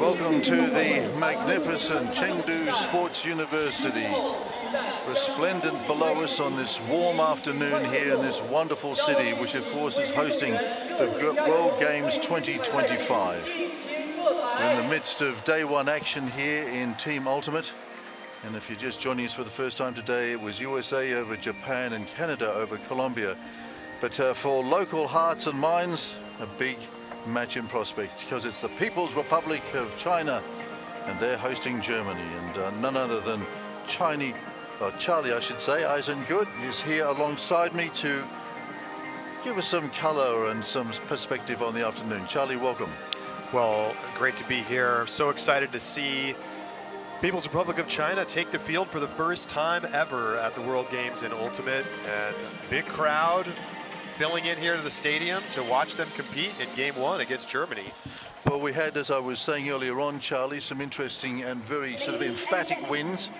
Welcome to the magnificent Chengdu Sports University. Resplendent below us on this warm afternoon here in this wonderful city, which of course is hosting the World Games 2025. We're in the midst of day one action here in Team Ultimate. And if you're just joining us for the first time today, it was USA over Japan and Canada over Colombia. But for local hearts and minds, a big match in prospect, because it's the People's Republic of China and they're hosting Germany, and none other than Charlie, I should say, Eisengud is here alongside me to give us some color and some perspective on the afternoon. Charlie, welcome. Well, great to be here. So excited to see People's Republic of China take the field for the first time ever at the World Games in Ultimate, and big crowd filling in here to the stadium to watch them compete in Game 1 against Germany. Well, we had, as I was saying earlier on, Charlie, some interesting and very sort of emphatic wins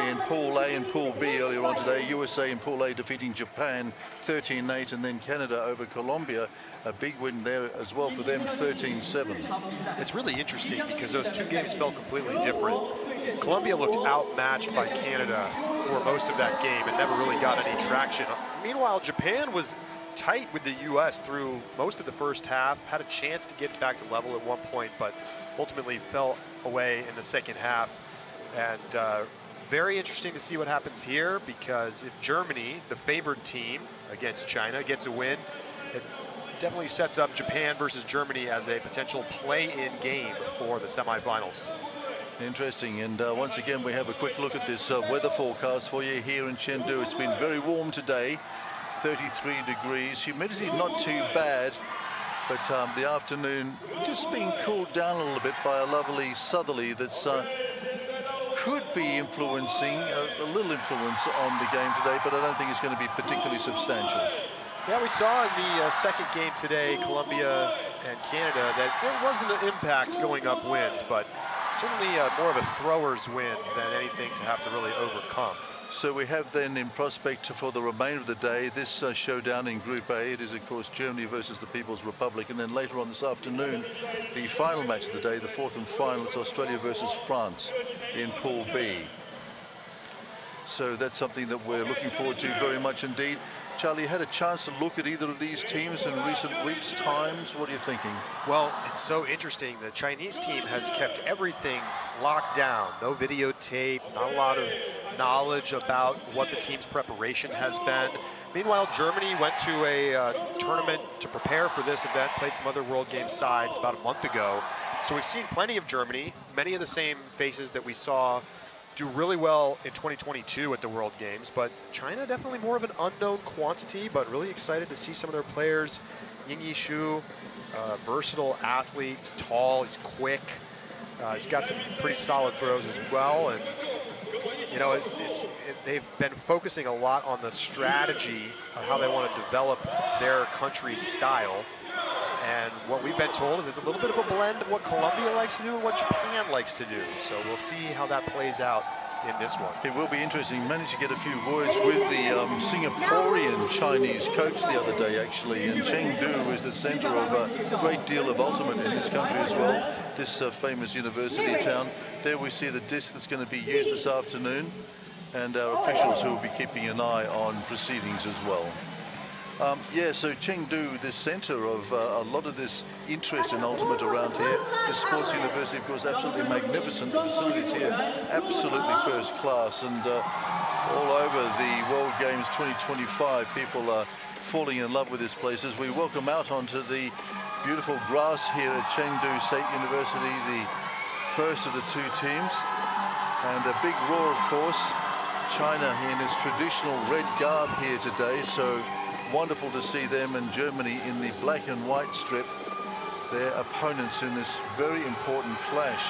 in Pool A and Pool B earlier on today. USA in Pool A defeating Japan 13-8, and then Canada over Colombia. A big win there as well for them, 13-7. It's really interesting because those two games felt completely different. Colombia looked outmatched by Canada for most of that game and never really got any traction. Meanwhile, Japan was tight with the U.S. through most of the first half, had a chance to get back to level at one point, but ultimately fell away in the second half. And very interesting to see what happens here, because if Germany, the favored team against China, gets a win, it definitely sets up Japan versus Germany as a potential play-in game for the semifinals. Interesting, and once again we have a quick look at this weather forecast for you here in Chengdu. It's been very warm today, 33 degrees, humidity not too bad, but the afternoon just being cooled down a little bit by a lovely southerly that's could be influencing a little influence on the game today, but I don't think it's going to be particularly substantial. Yeah, we saw in the second game today, Colombia and Canada, that there wasn't an impact going upwind, but certainly more of a thrower's win than anything to have to really overcome. So we have then in prospect for the remainder of the day this showdown in Group A. It is of course Germany versus the People's Republic, and then later on this afternoon the final match of the day, the fourth and final, it's Australia versus France in Pool B. So that's something that we're looking forward to very much indeed. Charlie, you had a chance to look at either of these teams in recent weeks, times. What are you thinking? Well, it's so interesting. The Chinese team has kept everything locked down. No videotape, not a lot of knowledge about what the team's preparation has been. Meanwhile, Germany went to a tournament to prepare for this event, played some other World Game sides about a month ago. So we've seen plenty of Germany, many of the same faces that we saw do really well in 2022 at the World Games, but China definitely more of an unknown quantity, but really excited to see some of their players. Ying Yishu, versatile athlete, he's tall, he's quick. He's got some pretty solid throws as well, and you know, they've been focusing a lot on the strategy of how they want to develop their country's style. And what we've been told is it's a little bit of a blend of what Colombia likes to do and what Japan likes to do. So we'll see how that plays out in this one. It will be interesting. Managed to get a few words with the Singaporean Chinese coach the other day, actually. And Chengdu is the center of a great deal of ultimate in this country as well. This famous university town. There we see the disc that's going to be used this afternoon, and our officials who will be keeping an eye on proceedings as well. Yeah, so Chengdu, the center of a lot of this interest in ultimate around here. The sports university, of course, absolutely magnificent. The facilities here, absolutely first class. And all over the World Games 2025, people are falling in love with this place as we welcome out onto the beautiful grass here at Chengdu State University, the first of the two teams. And a big roar, of course. China in its traditional red garb here today, so wonderful to see them, and Germany in the black and white strip, their opponents in this very important clash.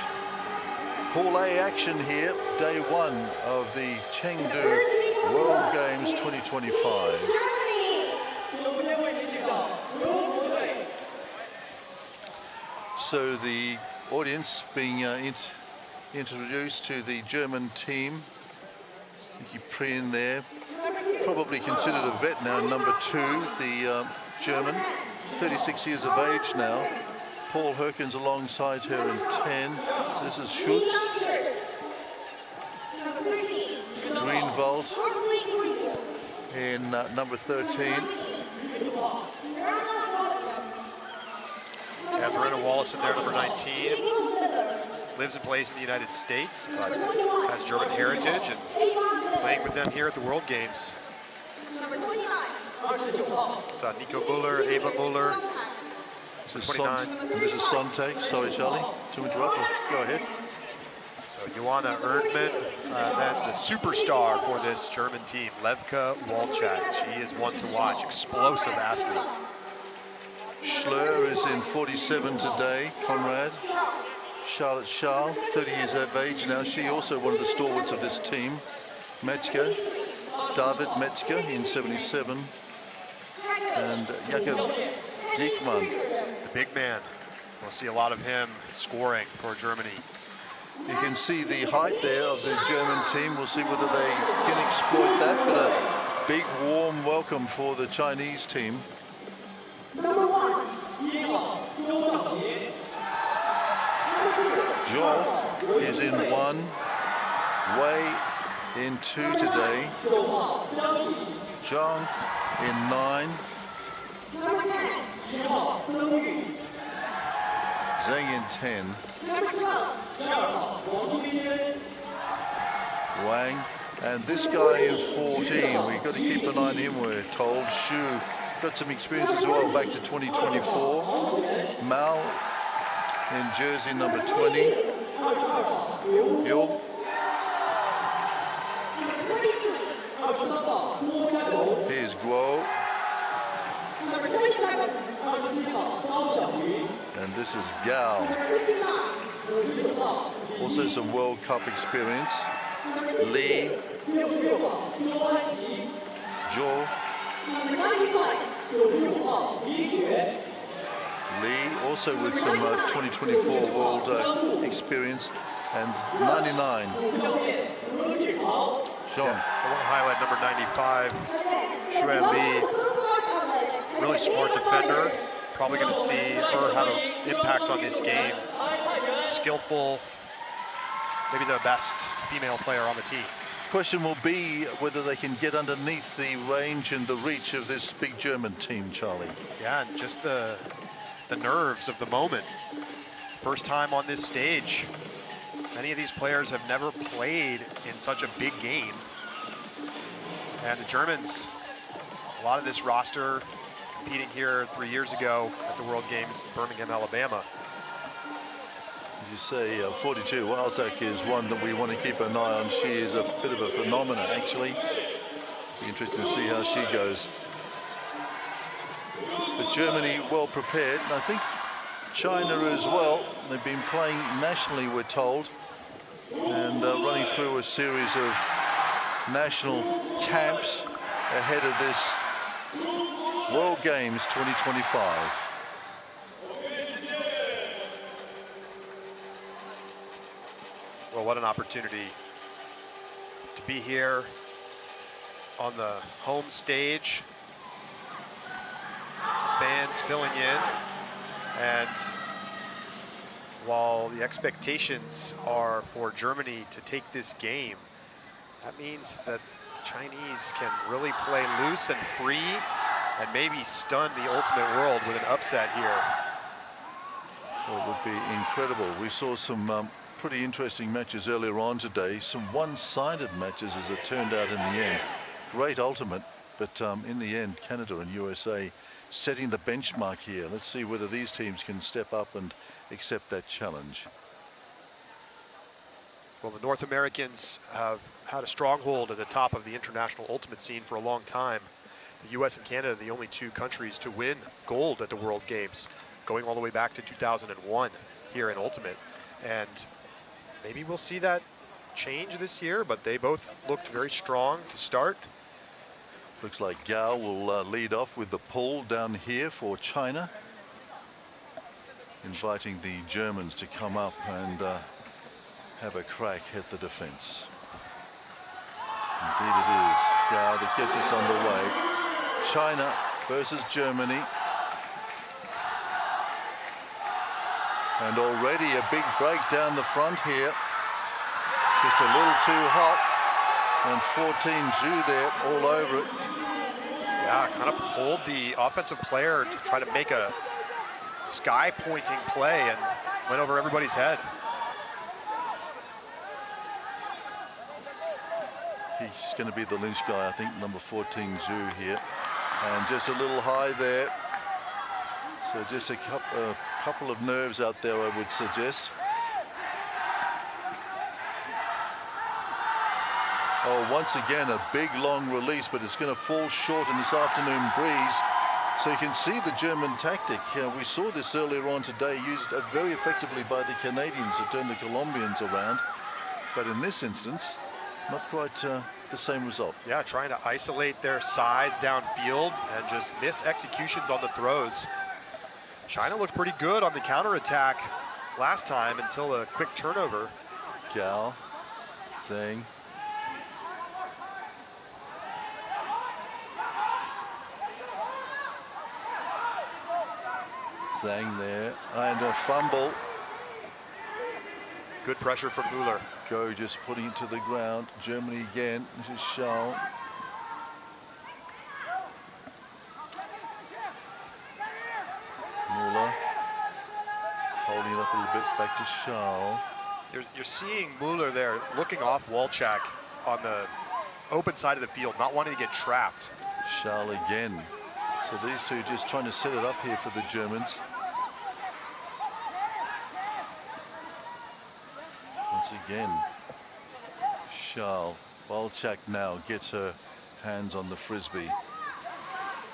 Pool A action here, day one of the Chengdu World Games 2025. So the audience being introduced to the German team. Nicky Prien there, probably considered a vet now, number 2, the German, 36 years of age now, Paul Herkins alongside her in 10. This is Schutz. Greenwald in number 13. Yeah, Verena Wallace in there, number 19. Lives and plays in the United States, but has German heritage and playing with them here at the World Games. Saw Nico Muller, Ava Muller. This is 29. This is Sontag. Sorry, Charlie, to interrupt. Go ahead. So Joanna Erdmann, then the superstar for this German team, Levka Walczak. She is one to watch, explosive athlete. Schleur is in 47 today. Conrad. Charlotte Schall, 30 years of age now. She also one of the stalwarts of this team. Metzger. David Metzger in 77. And Jakob Diekmann. The big man. We'll see a lot of him scoring for Germany. You can see the height there of the German team. We'll see whether they can exploit that, but a big warm welcome for the Chinese team. Zhou is in 1, Wei in 2 today, Zhang in 9, Zheng in 10, Wang, and this guy in 14. We've got to keep an eye on him, we're told. Xu got some experience as well back to 2024. Mao in jersey number 20. Yul. Here's Guo. And this is Gao. Also some World Cup experience. Li. Zhou. Lee, also with some 2024 World experience, and 99. Sean. Yeah, I want to highlight number 95, Xue Li. Really smart defender. Probably going to see her have an impact on this game. Skillful, maybe the best female player on the team. Question will be whether they can get underneath the range and the reach of this big German team, Charlie. Yeah, and just the nerves of the moment. First time on this stage. Many of these players have never played in such a big game. And the Germans, a lot of this roster competing here 3 years ago at the World Games in Birmingham, Alabama. As you say, 42, Walczak is one that we want to keep an eye on. She is a bit of a phenomenon, actually. Be interesting to see how she goes. But Germany well prepared, and I think China as well. They've been playing nationally, we're told, and running through a series of national camps ahead of this World Games 2025. Well, what an opportunity to be here on the home stage. Fans filling in, and while the expectations are for Germany to take this game, that means that Chinese can really play loose and free and maybe stun the ultimate world with an upset here. Well, it would be incredible. We saw some pretty interesting matches earlier on today, some one-sided matches as it turned out in the end. Great ultimate, but in the end, Canada and USA setting the benchmark here. Let's see whether these teams can step up and accept that challenge. Well, the North Americans have had a stronghold at the top of the international ultimate scene for a long time. The US and Canada, the only two countries to win gold at the World Games, going all the way back to 2001 here in ultimate. And maybe we'll see that change this year, but they both looked very strong to start. Looks like Gao will lead off with the pull down here for China, inviting the Germans to come up and have a crack at the defense. Indeed it is Gao that gets us underway. China versus Germany. And already a big break down the front here. Just a little too hot. And 14 Zhu there all over it. Yeah, kind of pulled the offensive player to try to make a sky pointing play and went over everybody's head. He's going to be the lynch guy, I think, number 14 Zhu here. And just a little high there. So just a couple of nerves out there, I would suggest. Oh, once again, a big long release, but it's going to fall short in this afternoon breeze. So you can see the German tactic. We saw this earlier on today, used very effectively by the Canadians to turn the Colombians around. But in this instance, not quite the same result. Yeah, trying to isolate their size downfield and just miss executions on the throws. China looked pretty good on the counterattack last time until a quick turnover. Gao, Zhang. Zhang there, and a fumble. Good pressure from Müller. Go just putting it to the ground. Germany again. This is Schall. Müller holding it up a little bit. Back to Schall. You're seeing Müller there looking off Walczak on the open side of the field, not wanting to get trapped. Schall again. So these two just trying to set it up here for the Germans. Once again, Schall. Walczak now gets her hands on the Frisbee.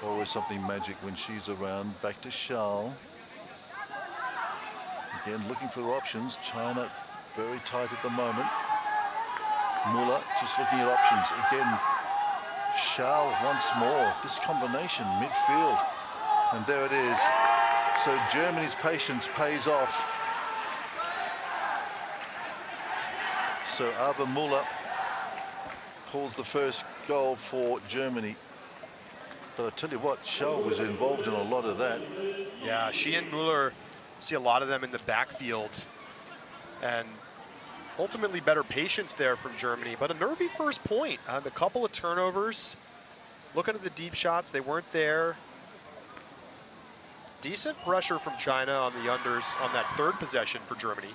Always something magic when she's around. Back to Schall. Again, looking for options. China very tight at the moment. Müller just looking at options. Again, Schall once more. This combination midfield. And there it is. So Germany's patience pays off. So Ava Müller pulls the first goal for Germany. But I tell you what, Schall was involved in a lot of that. Yeah, she and Müller, see a lot of them in the backfield. And ultimately better patience there from Germany, but a nervy first point. A couple of turnovers. Looking at the deep shots, they weren't there. Decent pressure from China on the unders on that third possession for Germany.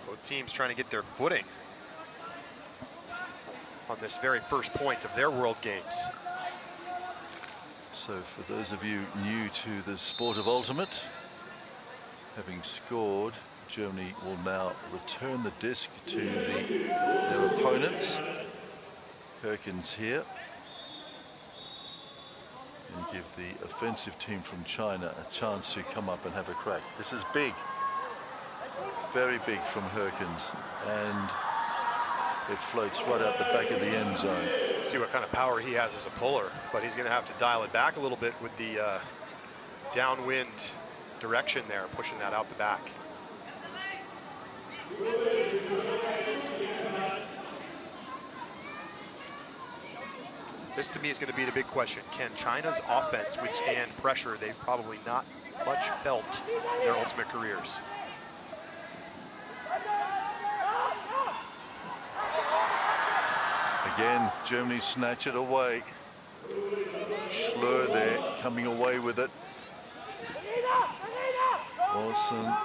Both teams trying to get their footing on this very first point of their World Games. So for those of you new to the sport of ultimate, having scored, Germany will now return the disc to their opponents. Perkins here. And give the offensive team from China a chance to come up and have a crack. This is big. Very big from Herkins. And it floats right out the back of the end zone. See what kind of power he has as a puller, but he's going to have to dial it back a little bit with the downwind direction there, pushing that out the back. This to me is going to be the big question. Can China's offense withstand pressure they've probably not much felt in their ultimate careers? Again, Germany snatch it away. Schlur there, coming away with it. Awesome.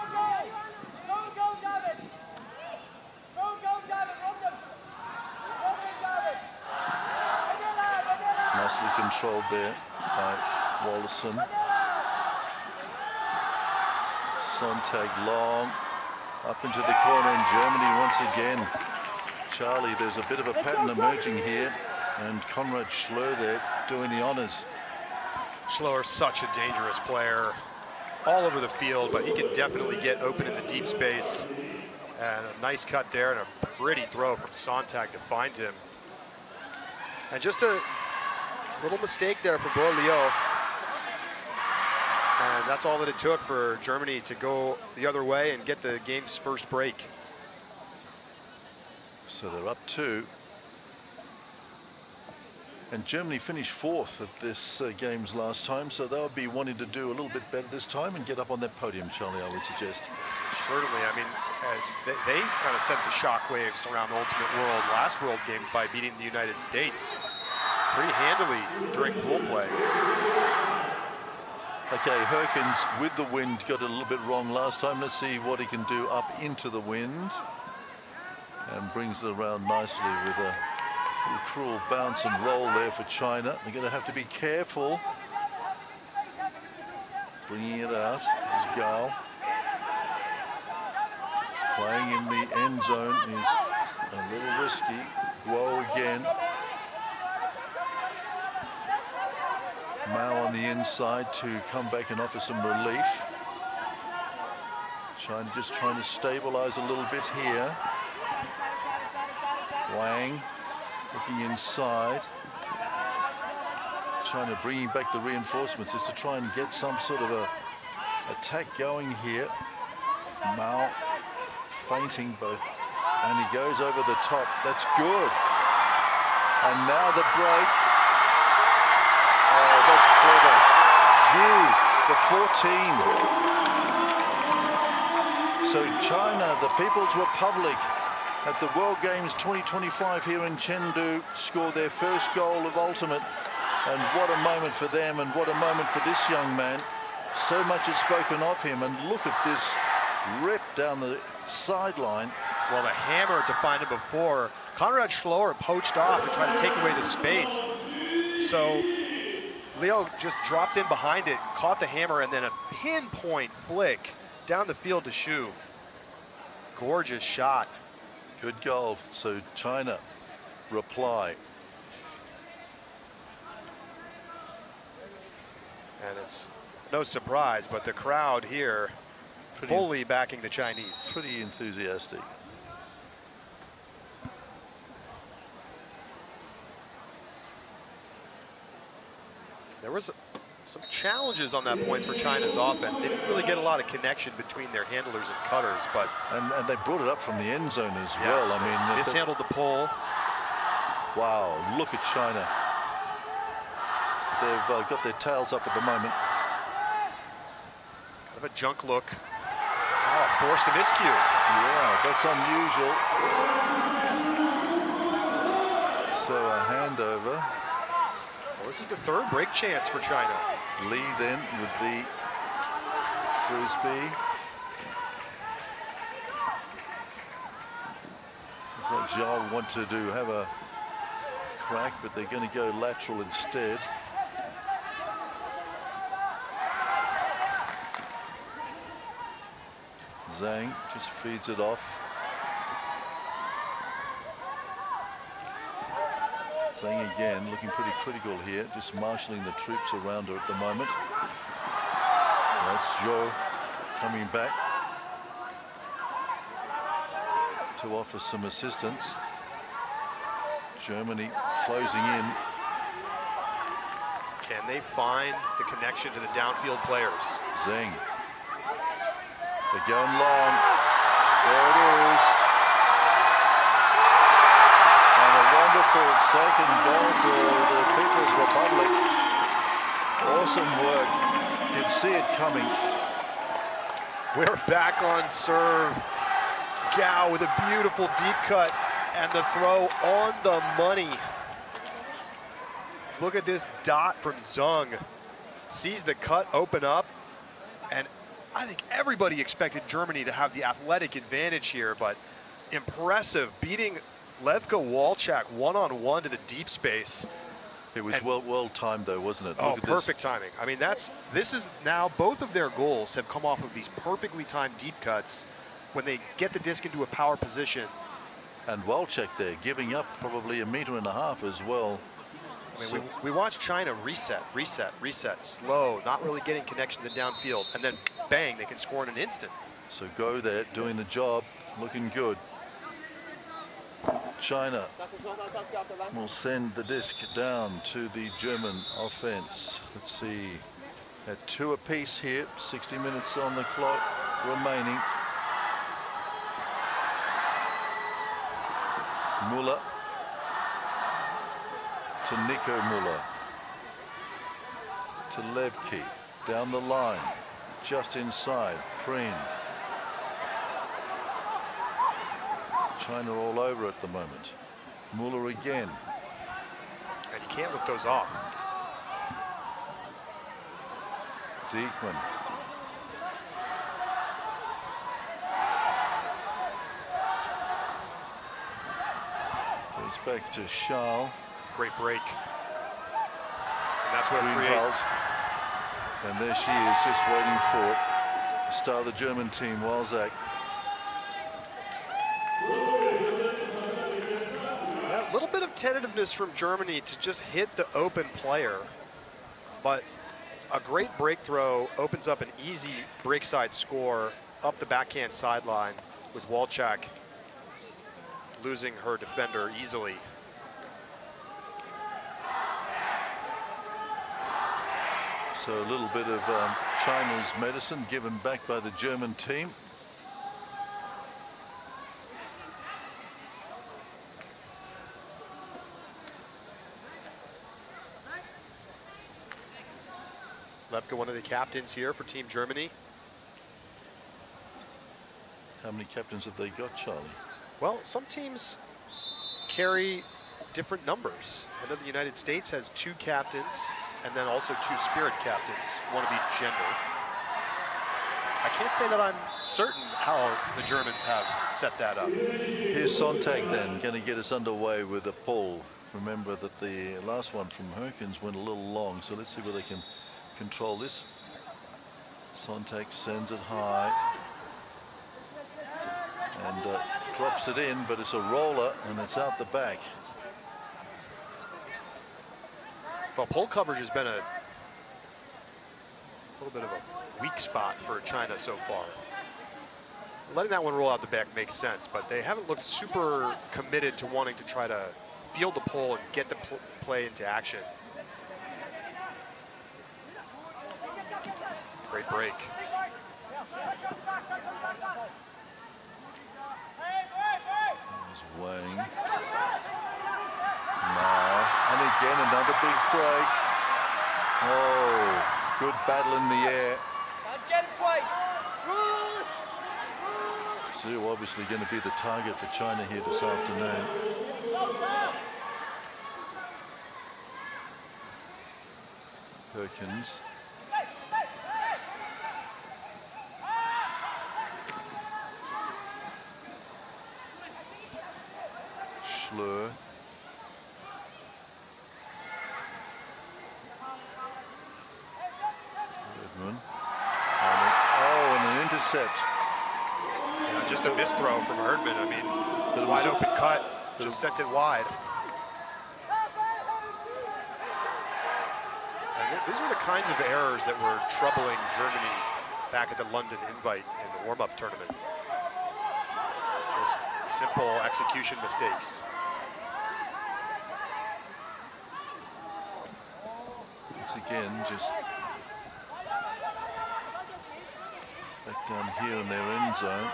Nicely controlled there by Wallison. Sontag long, up into the corner, and Germany once again. Charlie, there's a bit of a pattern emerging here, and Konrad Schlur there doing the honors. Schlur, such a dangerous player all over the field, but he can definitely get open in the deep space. And a nice cut there and a pretty throw from Sontag to find him. And just a little mistake there for Bo Liu. And that's all that it took for Germany to go the other way and get the game's first break. So they're up 2. And Germany finished 4th at this games last time, so they'll be wanting to do a little bit better this time and get up on that podium, Charlie, I would suggest. Certainly. I mean, they kind of sent the shockwaves around the Ultimate World last World Games by beating the United States pretty handily during pool play. Okay, Herkins with the wind got it a little bit wrong last time. Let's see what he can do up into the wind. And brings it around nicely with a little cruel bounce and roll there for China. They're going to have to be careful. Bringing it out. This is Gao. Playing in the end zone is a little risky. Whoa again. Mao on the inside to come back and offer some relief. China just trying to stabilize a little bit here. Wang looking inside. China bringing back the reinforcements is to try and get some sort of a attack going here. Mao feinting both, and he goes over the top. That's good. And now the break. Oh, that's clever. Yu, the 14. So China, the People's Republic, at the World Games 2025 here in Chengdu, scored their first goal of ultimate. And what a moment for them, and what a moment for this young man. So much is spoken of him, and look at this rip down the sideline. Well, the hammer to find him before. Konrad Schloer poached off to try to take away the space. So Leo just dropped in behind it, caught the hammer, and then a pinpoint flick down the field to Xu. Gorgeous shot. Good goal. So China reply. And it's no surprise, but the crowd here fully backing the Chinese. Pretty enthusiastic. There was some challenges on that point for China's offense. They didn't really get a lot of connection between their handlers and cutters, but and they brought it up from the end zone as yes, well. I mean, mishandled the pull. Wow, look at China. They've got their tails up at the moment. Kind of a junk look. Oh, forced a miscue. Yeah, that's unusual. So a handover. Well, this is the third break chance for China. Li then with the Frisbee. Looks like Zhao want to have a crack, but they're going to go lateral instead. Zhang just feeds it off. Zhang again looking pretty critical here, just marshalling the troops around her at the moment. That's Zhou coming back to offer some assistance. Germany closing in. Can they find the connection to the downfield players? Zhang. They're going long. There it is. And a wonderful second goal for the People's Republic. Awesome work. You'd see it coming. We're back on serve. Gao with a beautiful deep cut and the throw on the money. Look at this dot from Zheng. Sees the cut open up, and I think everybody expected Germany to have the athletic advantage here, but impressive, beating Levko Walchak one-on-one to the deep space. It was well timed though, wasn't it? Oh, perfect timing. I mean, this is now, both of their goals have come off of these perfectly timed deep cuts when they get the disc into a power position. And Walchak there giving up probably 1.5 meters as well. I mean, we watched China reset, slow, not really getting connection to the downfield, and then bang, they can score in an instant. So go there, doing the job, looking good. China will send the disc down to the German offense. Let's see, at 2 apiece here, 60 minutes on the clock remaining. Muller to Nico Muller. To Levke. Down the line. Just inside. Preen. China all over at the moment. Muller again. And you can't let those off. Diekman. Goes back to Charles. Great break. And that's what it Greenwald. creates. And there she is, just waiting for it. The star of the German team, Walzak. A little bit of tentativeness from Germany to just hit the open player, but a great break throw opens up an easy breakside score up the backhand sideline with Walczak losing her defender easily. So a little bit of China's medicine given back by the German team. Levke, one of the captains here for Team Germany. How many captains have they got, Charlie? Well, some teams carry different numbers. I know the United States has 2 captains and then also 2 spirit captains, one of each gender. I can't say that I'm certain how the Germans have set that up. Here's Sontag then, going to get us underway with a pull. Remember that the last one from Herkins went a little long, so let's see whether they can control this. Sontag sends it high and drops it in, but it's a roller and it's out the back. Well, pole coverage has been a little bit of a weak spot for China so far. Letting that one roll out the back makes sense, but they haven't looked super committed to wanting to try to field the pole and get the play into action. Great break. There's Wang. Now, and again another big break. Oh, good battle in the air. Get it twice. Zhu obviously going to be the target for China here this afternoon. Perkins. Schlur. Redmond. Oh, and an intercept. Yeah, just a misthrow from Erdmann. I mean, wide open cut, just sent it wide. And these are the kinds of errors that were troubling Germany back at the London Invite in the warm-up tournament. Just simple execution mistakes. Once again, just back down here in their end zone.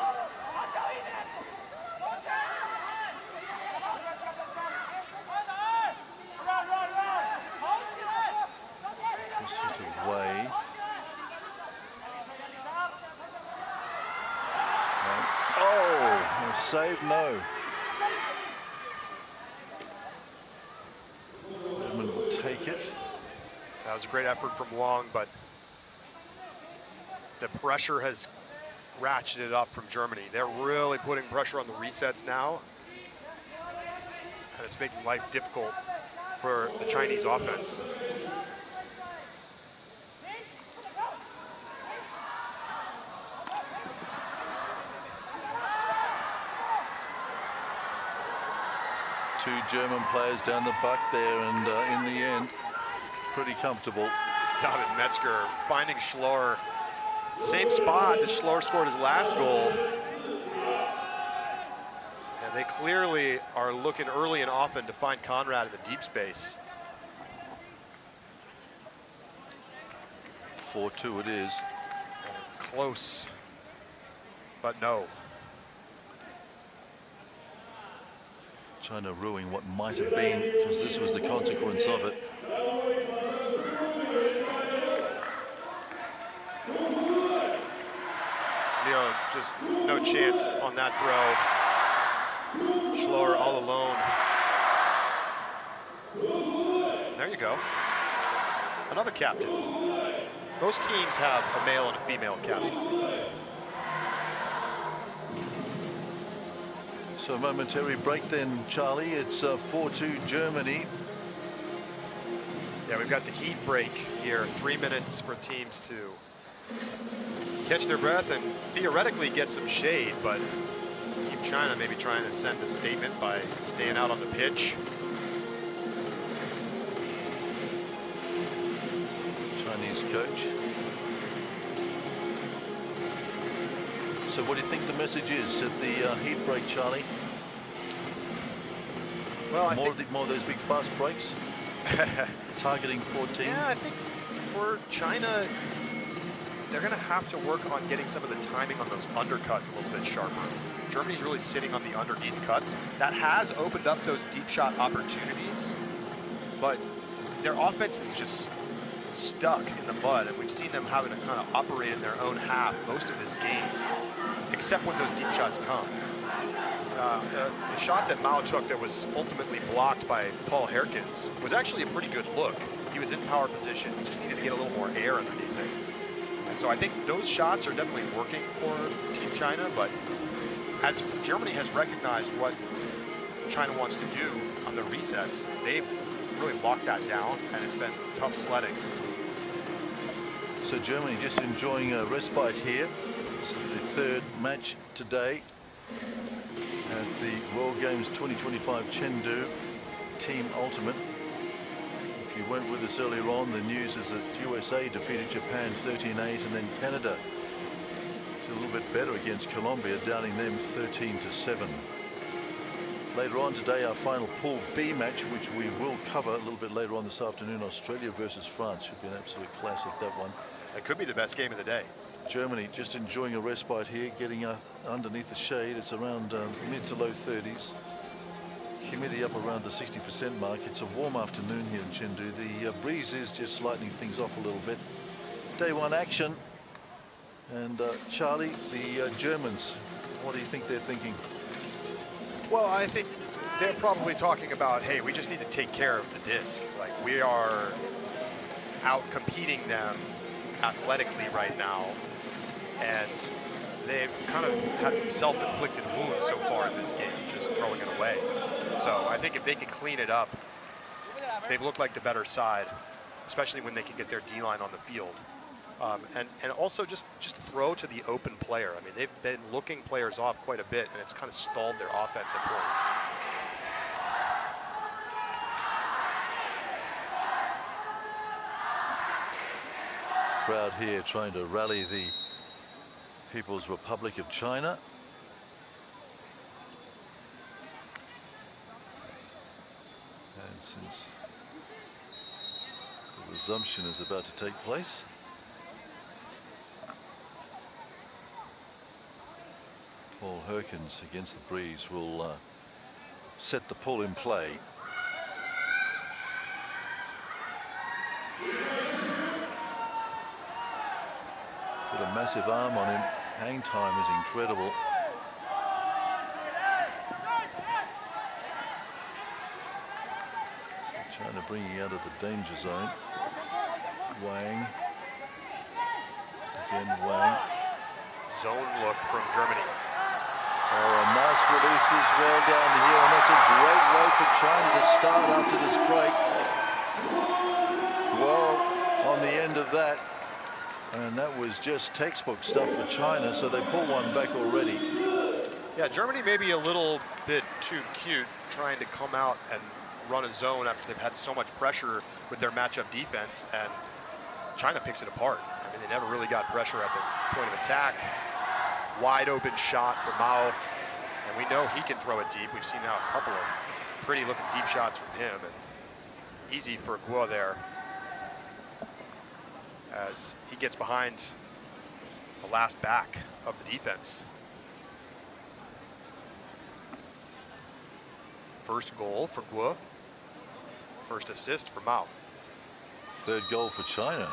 Just hit away. Oh, save no. Redmond will take it. That was a great effort from Wong, but the pressure has ratcheted up from Germany. They're really putting pressure on the resets now, and it's making life difficult for the Chinese offense. Two German players down the buck there, and in the end, pretty comfortable. David Metzger finding Schlor, same spot that Schlor scored his last goal. And they clearly are looking early and often to find Conrad in the deep space. 4-2 it is. Close, but no. China ruining what might have been, because this was the consequence of it. Leo, just no chance on that throw. Schloer all alone. There you go. Another captain. Most teams have a male and a female captain. So a momentary break then, Charlie. It's 4-2 Germany. Yeah, we've got the heat break here. 3 minutes for teams to catch their breath and theoretically get some shade, but Team China may be trying to send a statement by staying out on the pitch. Chinese coach. So what do you think the message is at the heat break, Charlie? Well, I more of those big fast breaks, targeting 14. Yeah, I think for China, they're going to have to work on getting some of the timing on those undercuts a little bit sharper. Germany's really sitting on the underneath cuts. That has opened up those deep shot opportunities, but their offense is just stuck in the mud, and we've seen them having to kind of operate in their own half most of this game, except when those deep shots come. The shot that Mao took that was ultimately blocked by Paul Herkins was actually a pretty good look. He was in power position. He just needed to get a little more air underneath it. And so I think those shots are definitely working for Team China, but as Germany has recognized what China wants to do on the resets, they've really locked that down, and it's been tough sledding. So Germany just enjoying a respite here. This is the third match today at the World Games 2025 Chengdu Team Ultimate. If you weren't with us earlier on, the news is that USA defeated Japan 13-8, and then Canada did a little bit better against Colombia, downing them 13-7. Later on today, our final Pool B match, which we will cover a little bit later on this afternoon, Australia versus France. Should be an absolute classic, that one. It could be the best game of the day. Germany just enjoying a respite here, getting underneath the shade. It's around mid to low 30s. Humidity up around the 60% mark. It's a warm afternoon here in Chengdu. The breeze is just lightening things off a little bit. Day one action. And Charlie, the Germans, what do you think they're thinking? Well, I think they're probably talking about, hey, we just need to take care of the disc. Like, we are out competing them athletically right now, and they've kind of had some self-inflicted wounds so far in this game, just throwing it away. So I think if they can clean it up, they've looked like the better side, especially when they can get their D-line on the field. And also just throw to the open player. I mean, they've been looking players off quite a bit, and it's kind of stalled their offense at points. Crowd here trying to rally the People's Republic of China. And since the resumption is about to take place, Paul Herkins against the breeze will set the pull in play. Put a massive arm on him. Hang time is incredible. So China bringing out of the danger zone. Wang. Again, Wang. Zone look from Germany. Oh, a nice release as well down here, and that's a great way for China to start after this break. Well, on the end of that, and that was just textbook stuff for China, so they pull one back already. Yeah, Germany may be a little bit too cute trying to come out and run a zone after they've had so much pressure with their matchup defense, and China picks it apart. I mean, they never really got pressure at the point of attack. Wide open shot for Mao, and we know he can throw it deep. We've seen now a couple of pretty looking deep shots from him, and easy for Guo there as he gets behind the last back of the defense. first goal for Guo. First assist for Mao. Third goal for China.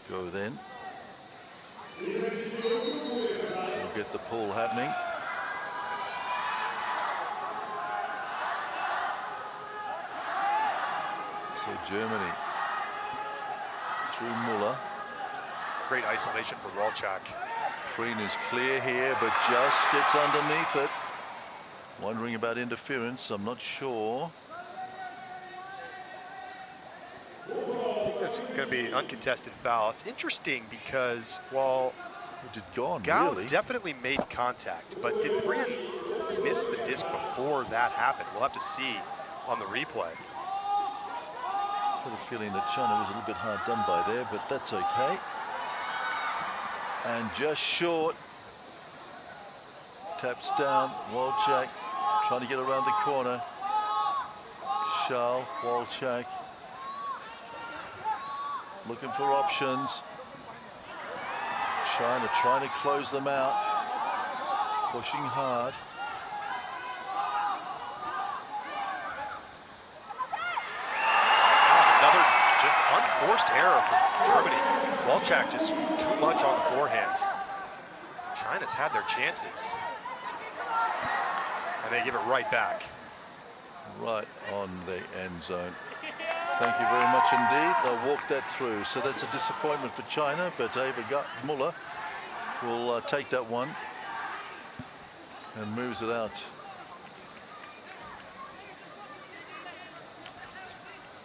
Go then. We'll get the pull happening. So Germany through Muller. Great isolation for Walczak. Preen is clear here, but just gets underneath it. Wondering about interference, I'm not sure. I think that's going to be an uncontested foul. It's interesting because while It did gone, Gao really. definitely made contact, but did Preen miss the disc before that happened? We'll have to see on the replay. Got a feeling that China was a little bit hard done by there, but that's okay. And just short. Taps down, Walczak trying to get around the corner. Charles, Walczak looking for options. China trying to close them out, pushing hard. Another just unforced error from Germany. Walczak just too much on the forehand. China's had their chances. And they give it right back. Right on the end zone. Thank you very much indeed. They'll walk that through. So that's a disappointment for China, but Ava Muller will take that one and moves it out.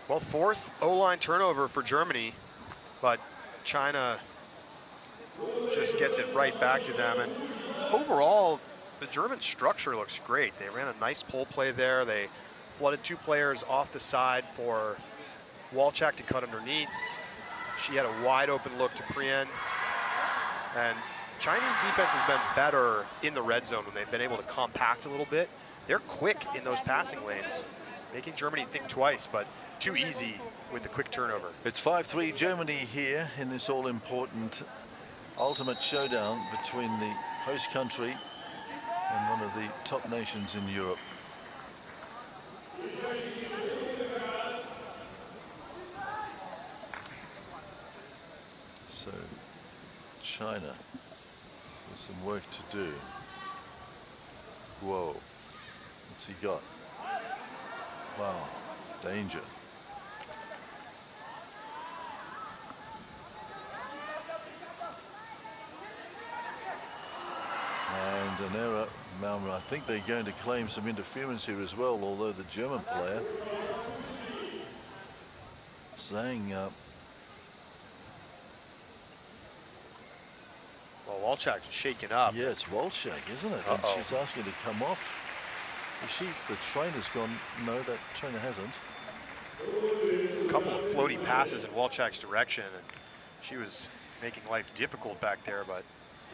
Well, fourth O-line turnover for Germany, but China just gets it right back to them. And overall, the German structure looks great. They ran a nice pull play there. They flooded two players off the side for Walczak to cut underneath. She had a wide open look to Prien. And Chinese defense has been better in the red zone when they've been able to compact a little bit. They're quick in those passing lanes, making Germany think twice, but too easy with the quick turnover. It's 5-3 Germany here in this all-important ultimate showdown between the host country and one of the top nations in Europe. So China with some work to do. Whoa, what's he got? Wow, danger. And an error. I think they're going to claim some interference here as well, although the German player saying well, Walczak's shaken up. yeah, it's Walczak, isn't it? And she's asking to come off. Is she? The trainer's gone. No, that trainer hasn't. A couple of floaty passes in Walczak's direction, and she was making life difficult back there, but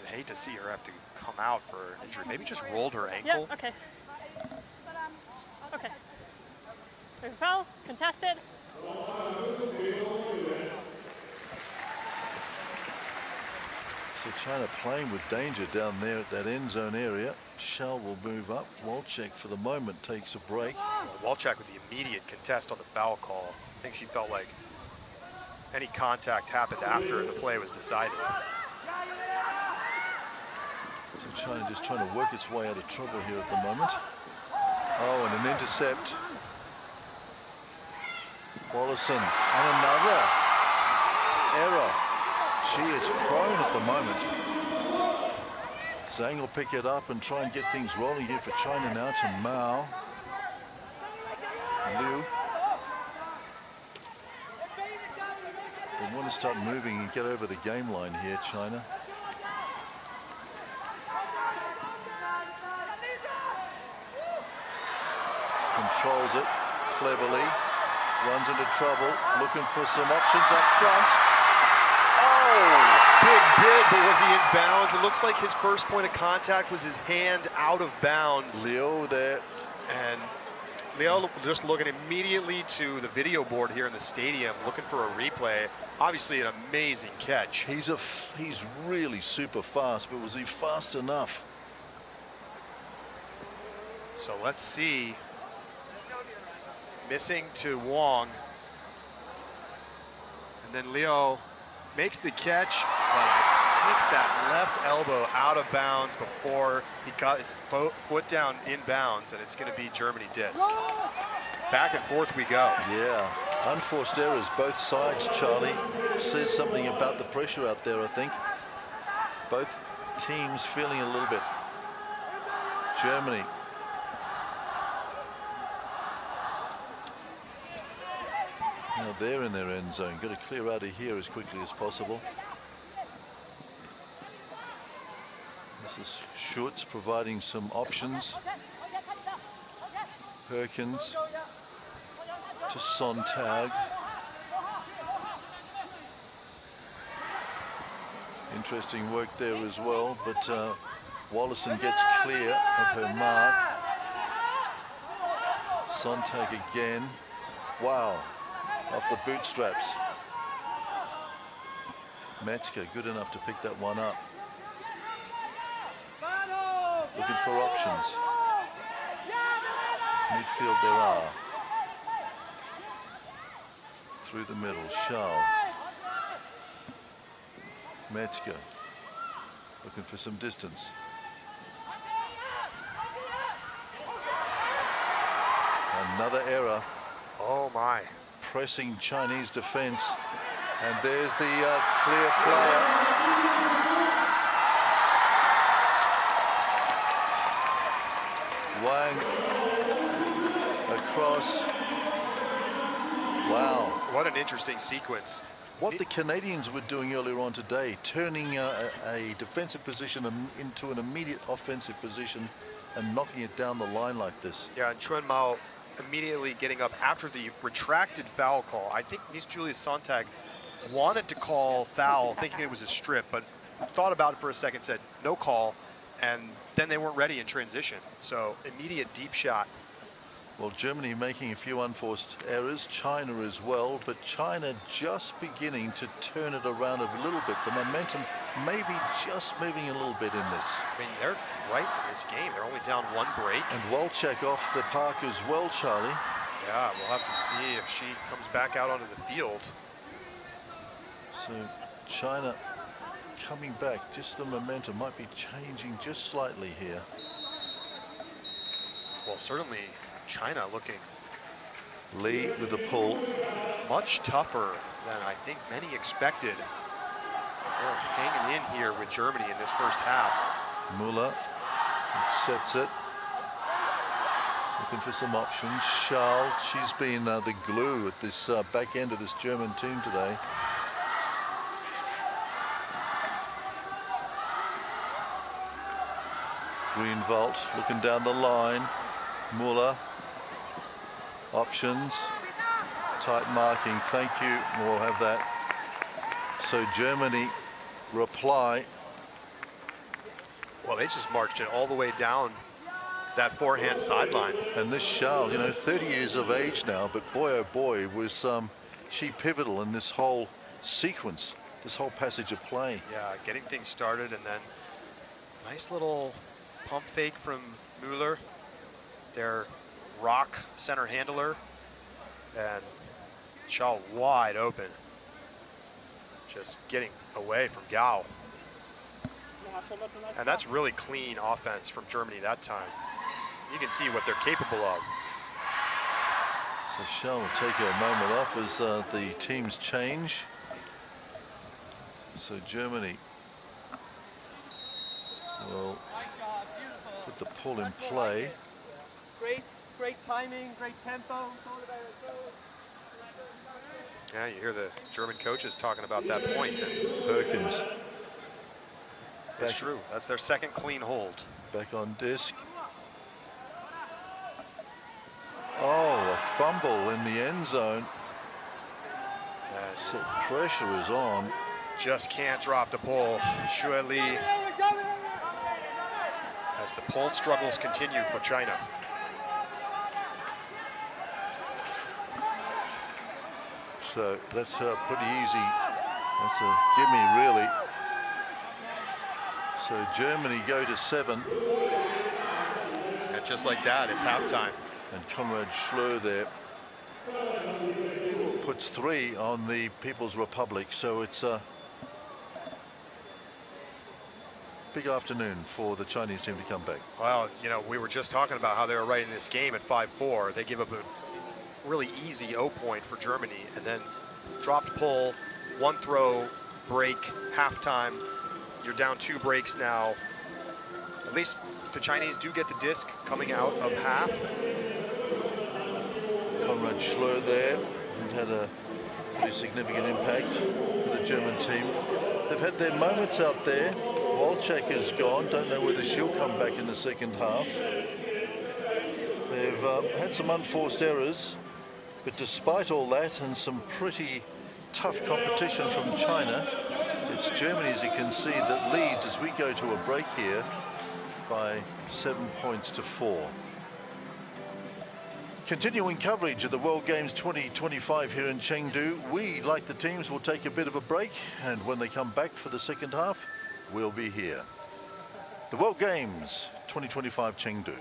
I'd hate to see her have to come out for an injury. Maybe just rolled her ankle. Yeah, okay. Okay. There's a foul, contested. So China playing with danger down there at that end zone area. Shell will move up. Walczak for the moment takes a break. Walczak with the immediate contest on the foul call. I think she felt like any contact happened after the play was decided. So China just trying to work its way out of trouble here at the moment. Oh, and an intercept. Wallison, and another error. She is prone at the moment. Zhang will pick it up and try and get things rolling here for China now to Mao. Liu. They want to start moving and get over the game line here, China. Controls it cleverly, runs into trouble, looking for some options up front. Oh, big bid, but was he in bounds? It looks like his first point of contact was his hand out of bounds. Liu there. And Leo just looking immediately to the video board here in the stadium, looking for a replay. Obviously an amazing catch. He's really super fast, but was he fast enough? So let's see. Missing to Wong. And then Leo makes the catch, but I think that left elbow out of bounds before he got his foot down in bounds, and it's going to be Germany disc. Back and forth we go. Yeah, unforced errors, both sides, Charlie. Says something about the pressure out there, I think. Both teams feeling a little bit. Germany. Now they're in their end zone. Got to clear out of here as quickly as possible. This is Schutz providing some options. Perkins to Sontag. Interesting work there as well, but Wallison gets clear of her mark. Sontag again. Wow, off the bootstraps. Metzger good enough to pick that one up. Looking for options. Midfield there are. Through the middle, Schall. Metzger looking for some distance. Another error. Oh my. Pressing Chinese defense. And there's the clear player. Wang across. Wow. What an interesting sequence. What the Canadians were doing earlier on today, turning a defensive position into an immediate offensive position and knocking it down the line like this. Yeah, and Chuen Mao immediately getting up after the retracted foul call. I think Julius Sontag wanted to call foul, thinking it was a strip, but thought about it for a second, said no call, and then they weren't ready in transition. So immediate deep shot. Well, Germany making a few unforced errors, China as well, but China just beginning to turn it around a little bit. The momentum maybe just moving a little bit in this. I mean, they're right in this game. They're only down one break. And Walczak off the park as well, Charlie. Yeah, we'll have to see if she comes back out onto the field. So China coming back, just the momentum might be changing just slightly here. Well, certainly China looking Lee with the pull. much tougher than I think many expected. So they're hanging in here with Germany in this first half. Müller accepts it. Looking for some options. Schall, she's been the glue at this back end of this German team today. Greenwald looking down the line. Müller. Options. Tight marking. Thank you. We'll have that. So Germany reply. Well, they just marched it all the way down that forehand sideline. And this Schall, you know, 30 years of age now, but boy, oh boy, was she pivotal in this whole sequence, this whole passage of play. Yeah, getting things started, and then nice little pump fake from Müller, their rock center handler, and Schall wide open, just getting away from Gao. And that's really clean offense from Germany that time. You can see what they're capable of. So Schall will take a moment off as the teams change. So Germany will put the pull in play. Great timing, great tempo. Yeah, you hear the German coaches talking about that point. And Perkins. it's true. That's their second clean hold. Back on disc. Oh, a fumble in the end zone. And So pressure is on. just can't drop the pull. Xue Li, as the pull struggles continue for China. So that's pretty easy. That's a gimme, really. So Germany go to 7. And just like that, it's halftime. And Konrad Schleur there puts 3 on the People's Republic. So it's a big afternoon for the Chinese team to come back. Well, you know, we were just talking about how they were right in this game at 5-4. They give up a really easy O point for Germany, and then dropped pull, 1 throw, break, halftime. You're down 2 breaks now. At least the Chinese do get the disc coming out of half. Konrad Schleur there and had a pretty significant impact for the German team. They've had their moments out there. Walczak is gone. Don't know whether she'll come back in the second half. They've had some unforced errors, but despite all that and some pretty tough competition from China, it's Germany, as you can see, that leads as we go to a break here by 7 points to 4. Continuing coverage of the World Games 2025 here in Chengdu. We, like the teams, will take a bit of a break, and when they come back for the second half, we'll be here. The World Games 2025 Chengdu.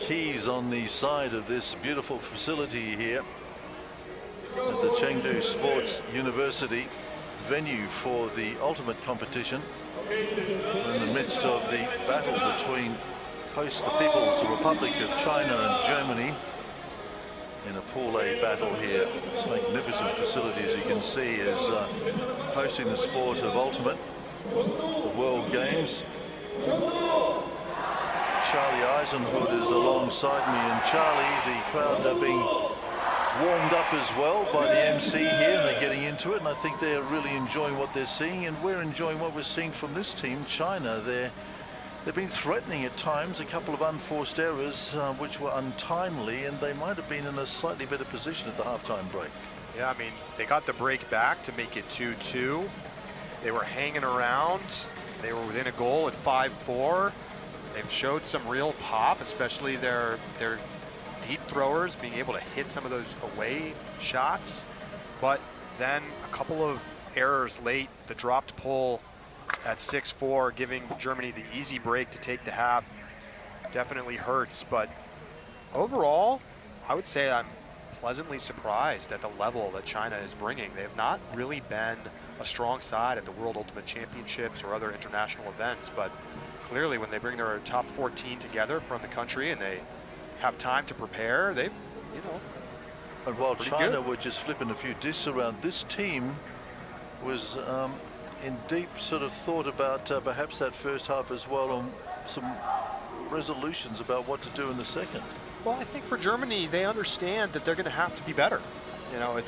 marquees on the side of this beautiful facility here at the Chengdu Sports University, venue for the ultimate competition. We're in the midst of the battle between host the People's Republic of China and Germany in a Pool A battle here. This magnificent facility, as you can see, is hosting the sport of ultimate, the World Games. Charlie Eisenhood is alongside me, and Charlie, the crowd are being warmed up as well by the MC here, and they're getting into it, and I think they're really enjoying what they're seeing, and we're enjoying what we're seeing from this team, China. They've been threatening at times, a couple of unforced errors which were untimely, and they might have been in a slightly better position at the halftime break. Yeah, I mean, they got the break back to make it 2-2. They were hanging around. They were within a goal at 5-4. They've showed some real pop, especially their deep throwers being able to hit some of those away shots. But then a couple of errors late, the dropped pull at 6-4, giving Germany the easy break to take the half, definitely hurts. But overall, I would say I'm pleasantly surprised at the level that China is bringing. They have not really been a strong side at the World Ultimate Championships or other international events, but clearly when they bring their top 14 together from the country and they have time to prepare, they've, you know. And while China were just flipping a few discs around, this team was in deep sort of thought about perhaps that first half as well, and some resolutions about what to do in the second. Well, I think for Germany, they understand that they're going to have to be better. You know,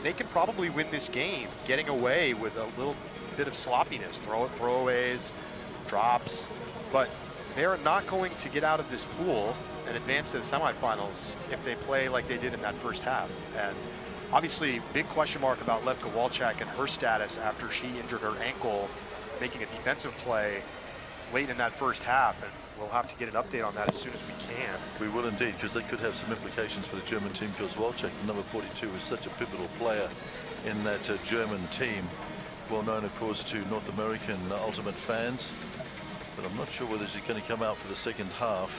they can probably win this game getting away with a little bit of sloppiness, throwaways, drops, but they're not going to get out of this pool and advance to the semifinals if they play like they did in that first half. And obviously, big question mark about Levka Walczak and her status after she injured her ankle making a defensive play late in that first half, and we'll have to get an update on that as soon as we can. We will indeed, because that could have some implications for the German team, because Walczak, number 42, is such a pivotal player in that German team. Well known, of course, to North American ultimate fans, but I'm not sure whether she's going to come out for the second half.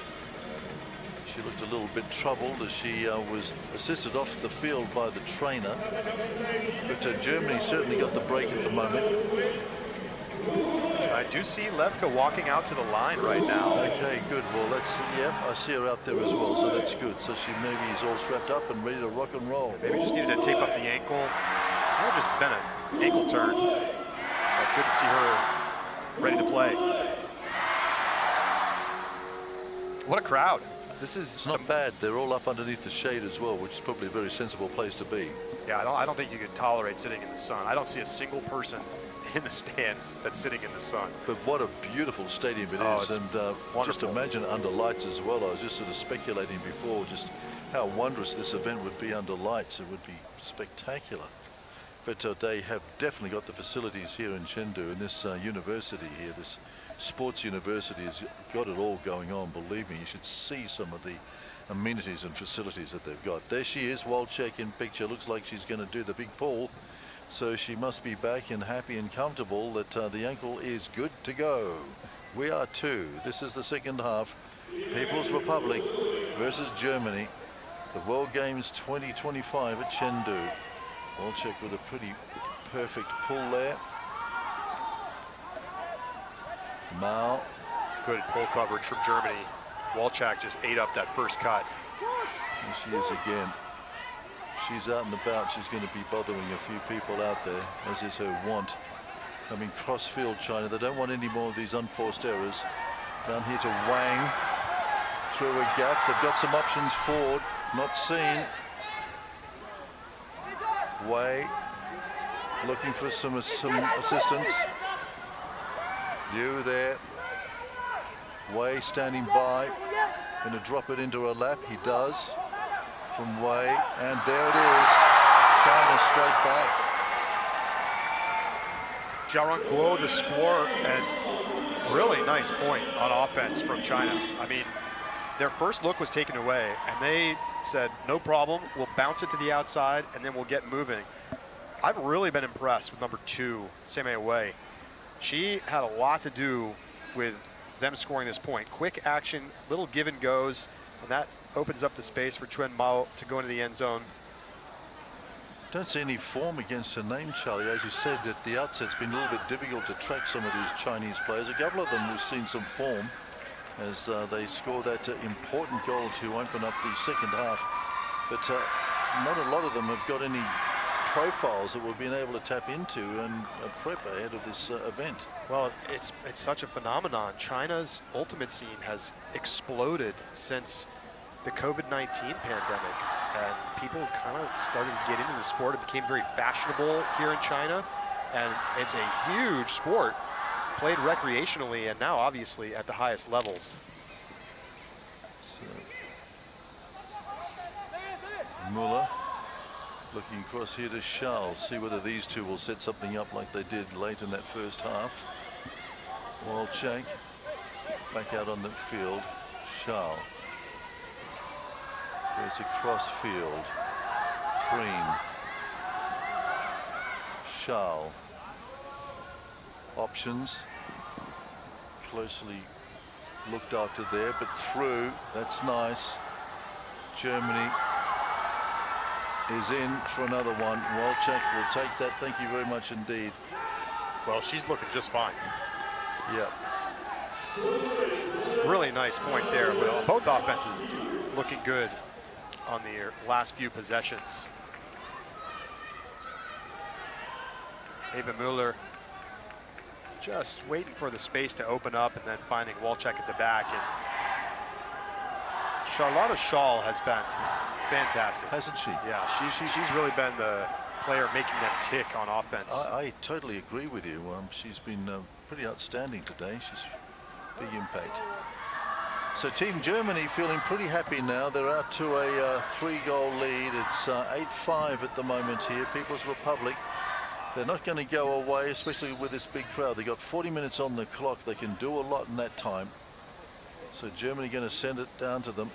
She looked a little bit troubled as she was assisted off the field by the trainer, but Germany certainly got the break at the moment. I do see Levka walking out to the line right now. Okay, good. Well, I see her out there as well, so that's good. So she maybe is all strapped up and ready to rock and roll. Maybe just needed to tape up the ankle. Might have just been an ankle turn. But good to see her ready to play. What a crowd. It's not bad. They're all up underneath the shade as well, which is probably a very sensible place to be. Yeah, I don't think you can tolerate sitting in the sun. I don't see a single person in the stands that's sitting in the sun. But what a beautiful stadium it is, and just imagine under lights as well. I was just sort of speculating before just how wondrous this event would be under lights. It would be spectacular. But they have definitely got the facilities here in Chengdu, and this university here, this sports university, has got it all going on. Believe me, you should see some of the amenities and facilities that they've got. There she is, Walczak in picture. Looks like she's going to do the big pull. So she must be back and happy and comfortable that the ankle is good to go. We are too. This is the second half. People's Republic versus Germany. The World Games 2025 at Chengdu. Walczak with a pretty perfect pull there. Mao. Good pull coverage from Germany. Walczak just ate up that first cut. And she is again. She's out and about. She's going to be bothering a few people out there, as is her wont. I mean, cross-field China. They don't want any more of these unforced errors. Down here to Wang. Through a gap. They've got some options forward. Not seen. Wei looking for some assistance. Liu there. Wei standing by. Going to drop it into her lap. He does. From Wei, and there it is. China straight back. Zhao Guo, the scorer, and really nice point on offense from China. I mean, their first look was taken away, and they said, no problem, we'll bounce it to the outside, and then we'll get moving. I've really been impressed with number 2, Seme Wei. She had a lot to do with them scoring this point. Quick action, little give and goes, and that opens up the space for Chuen Mao to go into the end zone. Don't see any form against her name, Charlie. As you said at the outset, it's been a little bit difficult to track some of these Chinese players. A couple of them we've seen some form as they scored that important goal to open up the second half. But not a lot of them have got any profiles that we've been able to tap into and prep ahead of this event. Well, it's such a phenomenon. China's ultimate scene has exploded since the COVID-19 pandemic, and people kind of started to get into the sport. It became very fashionable here in China, and it's a huge sport played recreationally and now obviously at the highest levels. So, Muller looking across here to Shao. See whether these two will set something up like they did late in that first half. Walczak back out on the field. Shao goes across field. Preen. Shao. Options. Closely looked after there, but through. That's nice. Germany is in for another one. Walczak will take that. Thank you very much indeed. Well, she's looking just fine. Yeah. Really nice point there. But both offenses looking good on the last few possessions. Ava Mueller just waiting for the space to open up and then finding Walczak at the back. And Charlotta Shaw has been fantastic. Hasn't she? Yeah, she's really been the player making them tick on offense. I totally agree with you. She's been pretty outstanding today. She's big impact. So Team Germany feeling pretty happy now. They're out to a 3-goal lead. It's 8-5 at the moment here. People's Republic. They're not going to go away, especially with this big crowd. They got 40 minutes on the clock. They can do a lot in that time. So Germany going to send it down to them.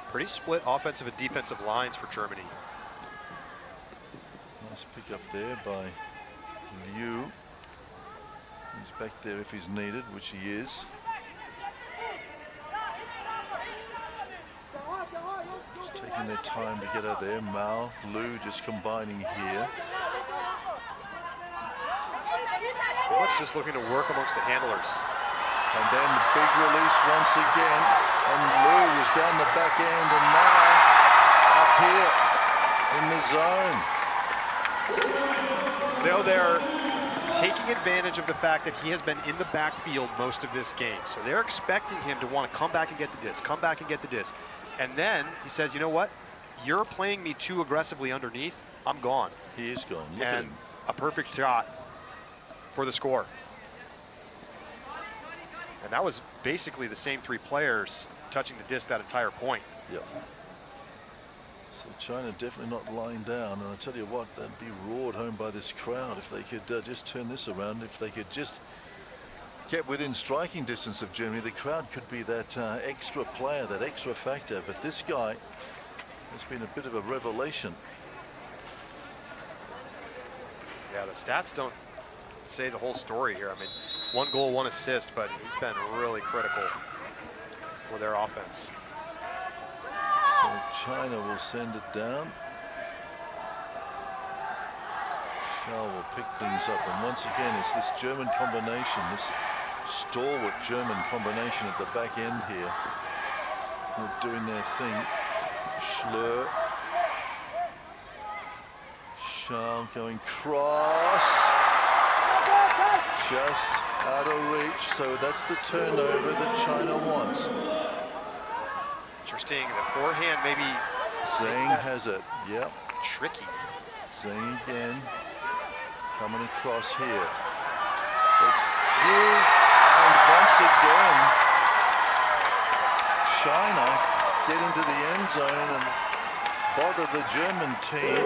Pretty split offensive and defensive lines for Germany. Nice pick up there by Liu. He's back there if he's needed, which he is. Just taking their time to get out there. Mao, Liu just combining here. Pretty much just looking to work amongst the handlers. And then the big release once again. And Liu was down the back end, and now up here in the zone. They're taking advantage of the fact that he has been in the backfield most of this game. So they're expecting him to want to come back and get the disc, come back and get the disc. And then he says, you know what? You're playing me too aggressively underneath. I'm gone. He is gone. Look at And him. a perfect shot for the score. And that was basically the same 3 players touching the disc that entire point. Yeah. So China definitely not lying down, and I tell you what, they'd be roared home by this crowd if they could just turn this around. If they could just get within striking distance of Germany, the crowd could be that extra player, that extra factor. But this guy has been a bit of a revelation. Yeah, the stats don't say the whole story here. I mean, 1 goal, 1 assist, but he's been really critical for their offense. So China will send it down. Shao will pick things up, and once again it's this German combination, this stalwart German combination at the back end here. They're doing their thing. Schleur. Shao going cross. Just out of reach, so that's the turnover that China wants. Interesting, the forehand maybe Zhang has it, yep. tricky. Zhang again, coming across here. It's through, and once again, China get into the end zone and bother the German team.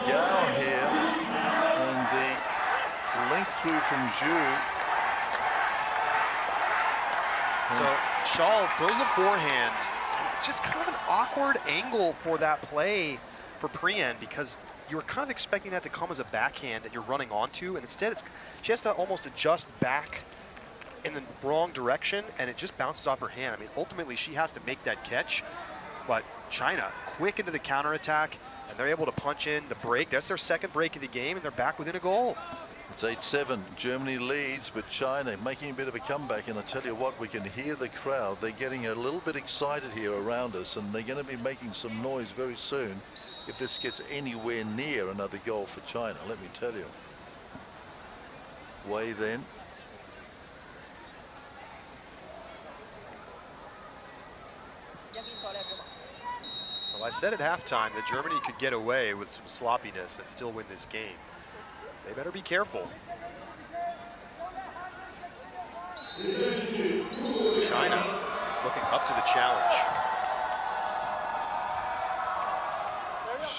Gao here, and the link through from Zhu. So Schall throws the forehand. It's just kind of an awkward angle for that play for Prien, because you were kind of expecting that to come as a backhand that you're running onto, and instead she has to almost adjust back in the wrong direction, and it just bounces off her hand. I mean, ultimately she has to make that catch, but China quick into the counterattack, and they're able to punch in the break. That's their second break of the game, and they're back within a goal. It's 8-7. Germany leads, but China making a bit of a comeback. And I tell you what, we can hear the crowd. They're getting a little bit excited here around us, and they're going to be making some noise very soon if this gets anywhere near another goal for China, let me tell you. Wei then. Well, I said at halftime that Germany could get away with some sloppiness and still win this game. They better be careful. China looking up to the challenge.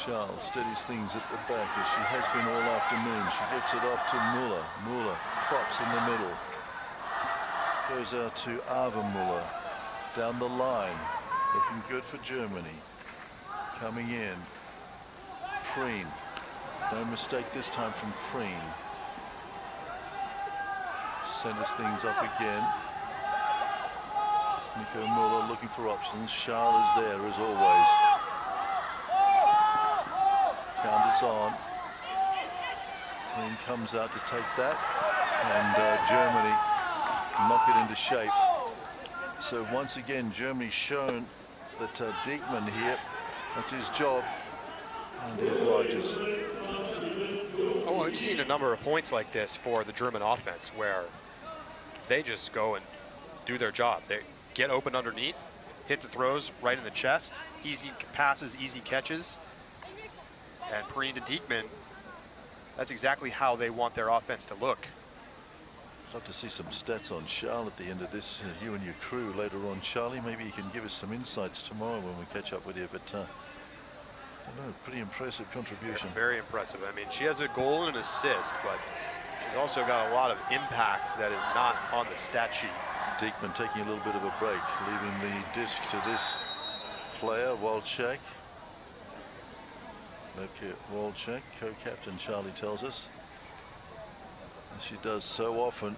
Schall steadies things at the back as she has been all afternoon. She gets it off to Müller. Müller props in the middle. Goes out to Ava Müller. Down the line. Looking good for Germany. Coming in. Prien. No mistake this time from Prien. Centers things up again. Nico Müller looking for options. Schall is there as always. Counters on. Prien comes out to take that, and Germany knock it into shape. So once again, Germany's shown that Diekmann here, that's his job, and he obliges. Oh, we've seen a number of points like this for the German offense where they just go and do their job. They get open underneath, hit the throws right in the chest, easy passes, easy catches. And Prien to Diekmann, that's exactly how they want their offense to look. I'd love to see some stats on Schall at the end of this. You and your crew later on. Charlie, maybe you can give us some insights tomorrow when we catch up with you. But I don't know, pretty impressive contribution. Yeah, very impressive. I mean, she has a goal and an assist, but she's also got a lot of impact that is not on the stat sheet. Diekmann taking a little bit of a break, leaving the disc to this player, Walczak. Okay, Walczak, co-captain, Charlie tells us. As she does so often,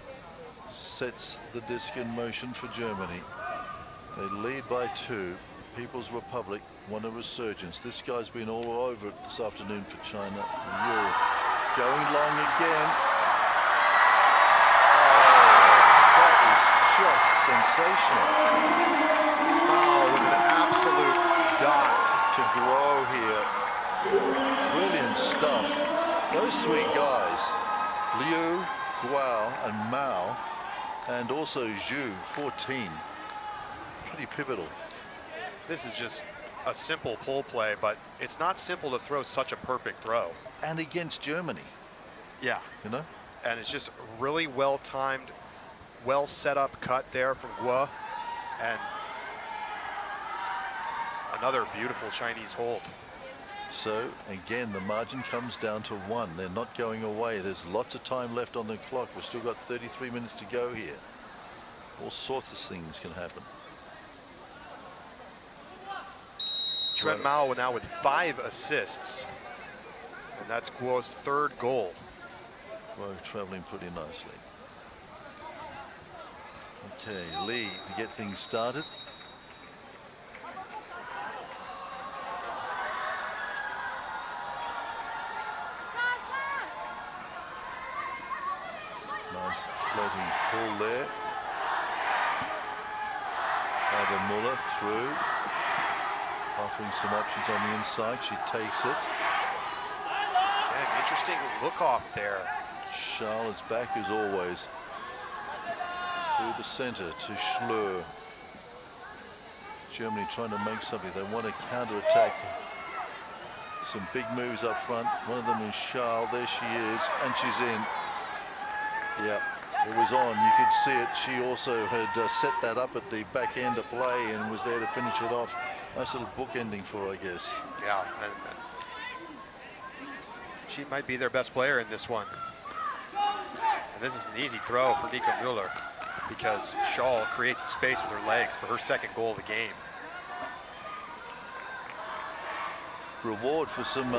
sets the disc in motion for Germany. They lead by 2. People's Republic won a resurgence. This guy's been all over it this afternoon for China. Liu going long again. Oh, that is just sensational. Oh, with an absolute dot to grow here. Brilliant stuff. Those 3 guys, Liu, Guo, and Mao, and also Zhu, 14. Pretty pivotal. This is just a simple pull play, but it's not simple to throw such a perfect throw. And against Germany. Yeah. You know? And it's just really well timed, well set up cut there from Guo. And another beautiful Chinese hold. So again, the margin comes down to 1. They're not going away. There's lots of time left on the clock. We've still got 33 minutes to go here. All sorts of things can happen. Trent Mao now with 5 assists, and that's Guo's 3rd goal. Well, traveling pretty nicely. Okay, Lee to get things started. Nice floating pull there. Ava Müller through. Offering some options on the inside. She takes it. An interesting look off there. Schall is back as always. Through the center to Schleur. Germany trying to make something. They want to counter-attack. Some big moves up front. One of them is Schall. There she is. And she's in. Yeah, it was on. You could see it. She also had set that up at the back end of play and was there to finish it off. Nice little book ending for her, I guess. Yeah, and she might be their best player in this one. And this is an easy throw for Nico Müller. because Scholl creates the space with her legs for her second goal of the game. Reward for some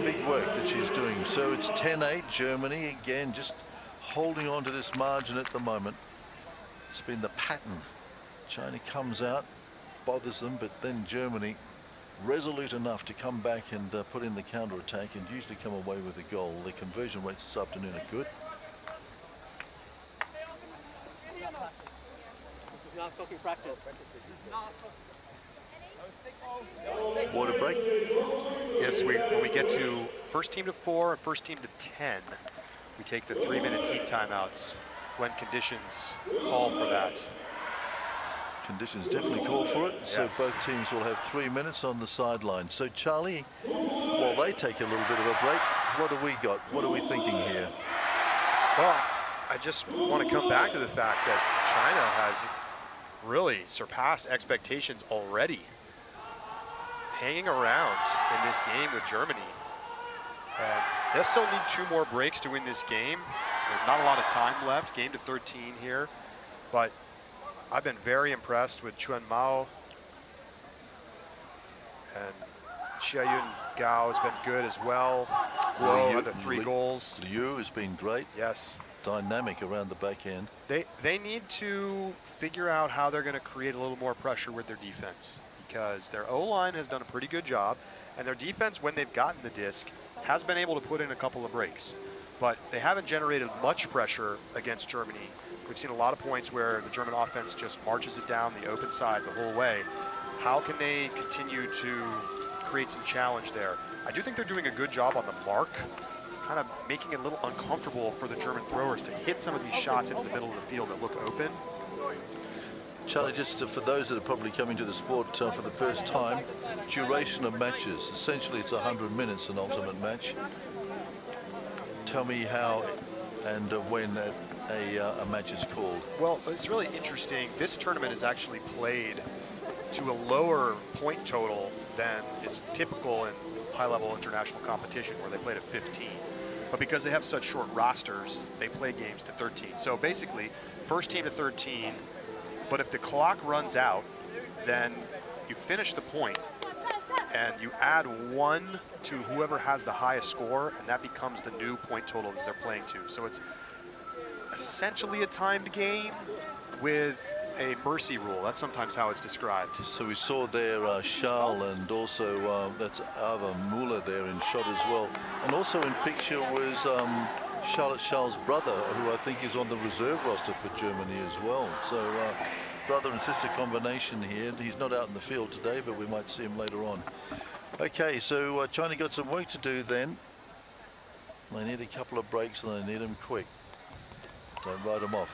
big work that she's doing. So it's 10-8 Germany again, just holding on to this margin at the moment. It's been the pattern. China comes out, bothers them, but then Germany resolute enough to come back and put in the counter attack and usually come away with a goal. The conversion rates this afternoon are good. This is not fucking practice. Water break. Yes, when we get to first team to 4 and first team to 10, we take the 3-minute heat timeouts when conditions call for that. Conditions definitely call for it. Yes. So both teams will have 3 minutes on the sideline. So Charlie, while they take a little bit of a break, what do we got? What are we thinking here? Well, I just want to come back to the fact that China has really surpassed expectations already. Hanging around in this game with Germany. And they'll still need 2 more breaks to win this game. There's not a lot of time left, game to 13 here. But I've been very impressed with Chuan Mao. And Xiaoyun Gao has been good as well. Guo had the 3 goals. Liu has been great. Yes. Dynamic around the back end. They need to figure out how they're going to create a little more pressure with their defense, because their O-line has done a pretty good job, and their defense, when they've gotten the disc, has been able to put in a couple of breaks. But they haven't generated much pressure against Germany. We've seen a lot of points where the German offense just marches it down the open side the whole way. How can they continue to create some challenge there? I do think they're doing a good job on the mark, kind of making it a little uncomfortable for the German throwers to hit some of these shots into the middle of the field that look open. Charlie, just for those that are probably coming to the sport for the first time, duration of matches. Essentially, it's 100 minutes, an ultimate match. Tell me how and when a match is called. Well, it's really interesting. This tournament is actually played to a lower point total than is typical in high-level international competition, where they play to 15. But because they have such short rosters, they play games to 13. So basically, first team to 13. But if the clock runs out, then you finish the point and you add 1 to whoever has the highest score, and that becomes the new point total that they're playing to. So it's essentially a timed game with a mercy rule. That's sometimes how it's described. So we saw there Charles, and also that's Ava Muller there in shot as well. And also in picture was Charlotte Charles' brother, who I think is on the reserve roster for Germany as well. So brother and sister combination here. He's not out in the field today, but we might see him later on. Okay, so China got some work to do then. They need a couple of breaks, and they need them quick. Don't write them off.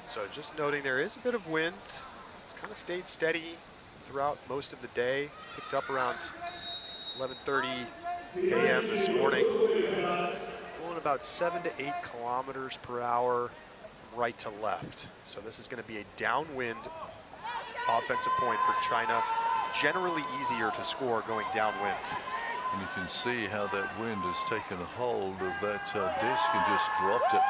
So just noting there is a bit of wind. It's kind of stayed steady throughout most of the day. Picked up around 11:30 a.m. this morning. Going about 7 to 8 kilometers per hour from right to left. So this is going to be a downwind offensive point for China. It's generally easier to score going downwind. And you can see how that wind has taken a hold of that disc and just dropped it.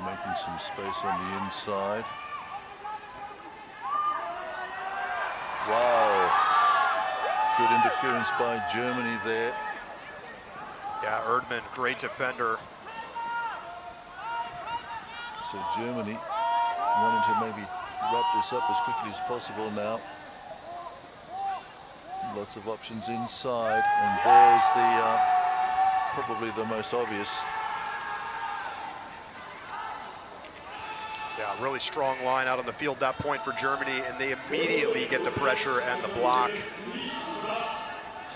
Making some space on the inside. Wow. Good interference by Germany there. Yeah, Erdmann, great defender. So Germany wanting to maybe wrap this up as quickly as possible now. Lots of options inside, and there's the probably the most obvious. Yeah, really strong line out on the field, that point for Germany, and they immediately get the pressure and the block.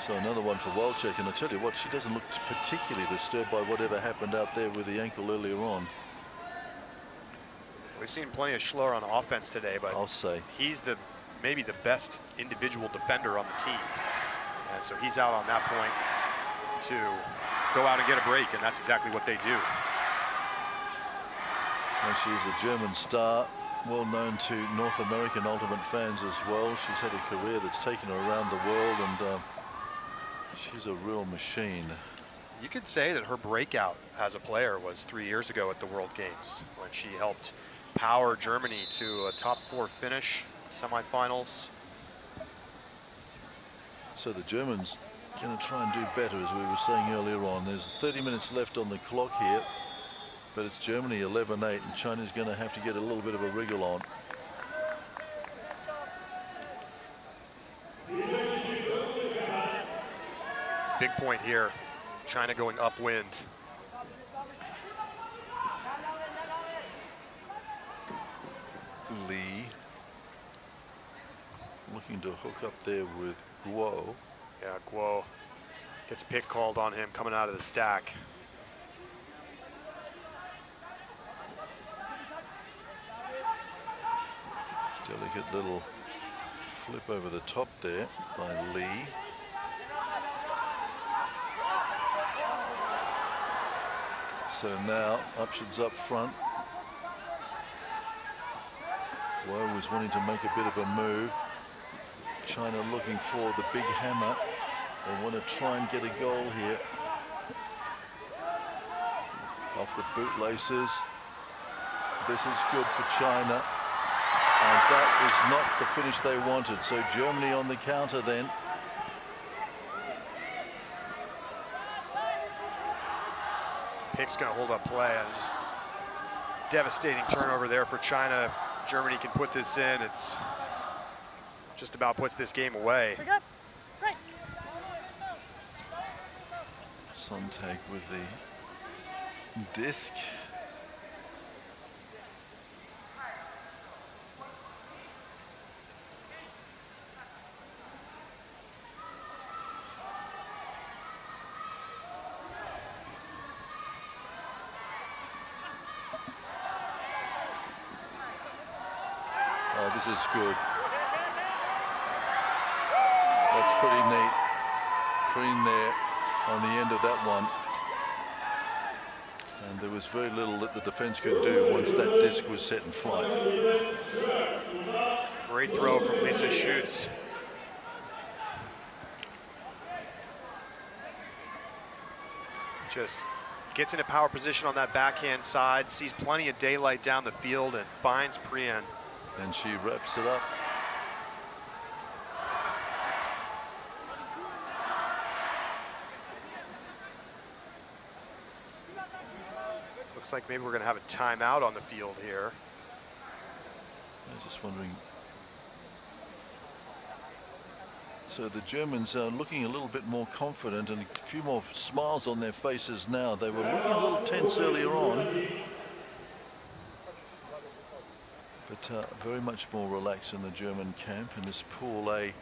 So another one for Walczak, and I tell you what, she doesn't look particularly disturbed by whatever happened out there with the ankle earlier on. We've seen plenty of Schloer on offense today, but I'll say he's maybe the best individual defender on the team. And so he's out on that point to go out and get a break, and that's exactly what they do. Well, she's a German star, well known to North American ultimate fans as well. She's had a career that's taken her around the world, and she's a real machine. You could say that her breakout as a player was 3 years ago at the World Games, when she helped power Germany to a top 4 finish, semifinals. So the Germans going to try and do better, as we were saying earlier on. There's 30 minutes left on the clock here, but it's Germany 11-8, and China's going to have to get a little bit of a wriggle on. Big point here, China going upwind. Lee looking to hook up there with Guo. Yeah, Guo gets a pick called on him coming out of the stack. Delicate little flip over the top there by Lee. So now options up front. Guo was wanting to make a bit of a move. China looking for the big hammer. They want to try and get a goal here. Off the bootlaces. This is good for China. And that is not the finish they wanted. So Germany on the counter then. Pick's going to hold up play. Just devastating turnover there for China. If Germany can put this in, it's just about puts this game away. Right. Sontag with the disc. Oh, this is good. That's pretty neat. Green there on the end of that one. And there was very little that the defense could do once that disc was set in flight. Great throw from Lisa Schutz. Just gets into power position on that backhand side, sees plenty of daylight down the field, and finds Priyan. And she wraps it up. Looks like maybe we're going to have a timeout on the field here. I was just wondering. So the Germans are looking a little bit more confident and a few more smiles on their faces now. They were looking a little tense earlier on, but very much more relaxed in the German camp in this Pool A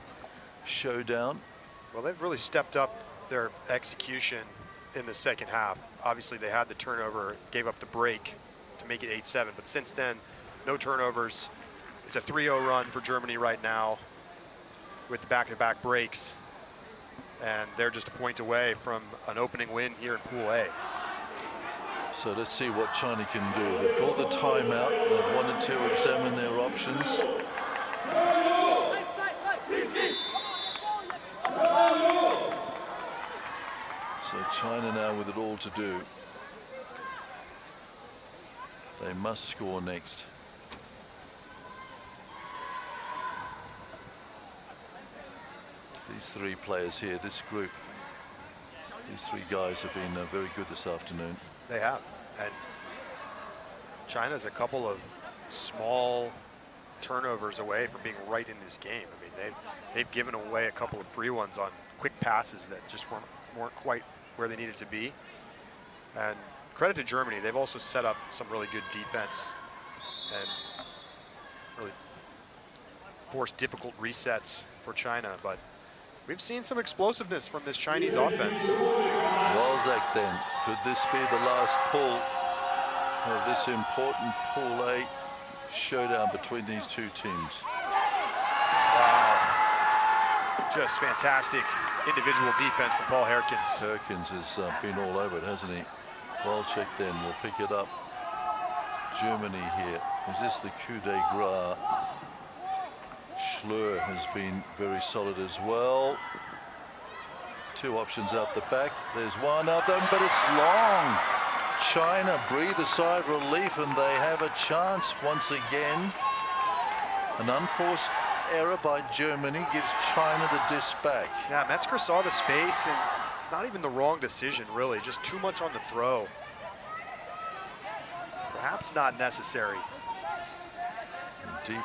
showdown. Well, they've really stepped up their execution in the second half. Obviously, they had the turnover, gave up the break to make it 8-7, but since then, no turnovers. It's a 3-0 run for Germany right now with the back-to-back breaks, and they're just a point away from an opening win here in Pool A. So let's see what China can do. They've called the timeout. They've wanted to examine their options. So China now with it all to do. They must score next. These three players here, this group, these three guys have been very good this afternoon. They have, and China's a couple of small turnovers away from being right in this game. I mean, they've given away a couple of free ones on quick passes that just weren't quite where they needed to be. And credit to Germany, they've also set up some really good defense and really forced difficult resets for China. But we've seen some explosiveness from this Chinese offense. Walczak then, could this be the last pull of this important Pool A showdown between these two teams? Wow. Just fantastic individual defense from Paul Herkins. Herkins has been all over it, hasn't he? Walczak then will pick it up. Germany here. Is this the coup de grace? Schlür has been very solid as well. Two options out the back. There's one of them, but it's long. China breathe a sigh of relief, and they have a chance once again. An unforced error by Germany gives China the disc back. Yeah, Metzger saw the space, and it's not even the wrong decision, really. Just too much on the throw. Perhaps not necessary. Deep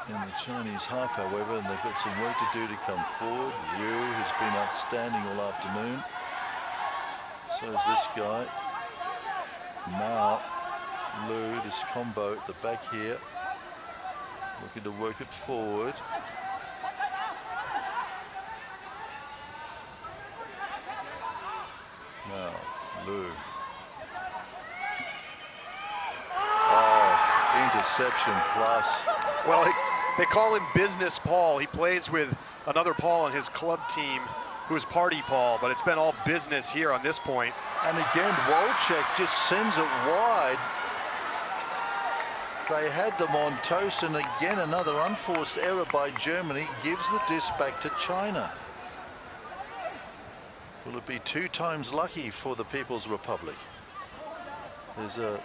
in the Chinese half, however, and they've got some work to do to come forward. Liu has been outstanding all afternoon. So is this guy. Mao, Liu, this combo at the back here, looking to work it forward. Now, Liu. Oh, interception plus. Well, they call him Business Paul. He plays with another Paul on his club team, who's Party Paul, but it's been all business here on this point. And again, Wolchek just sends it wide. They had them on toast, and again another unforced error by Germany gives the disc back to China. Will it be 2 times lucky for the People's Republic? There's a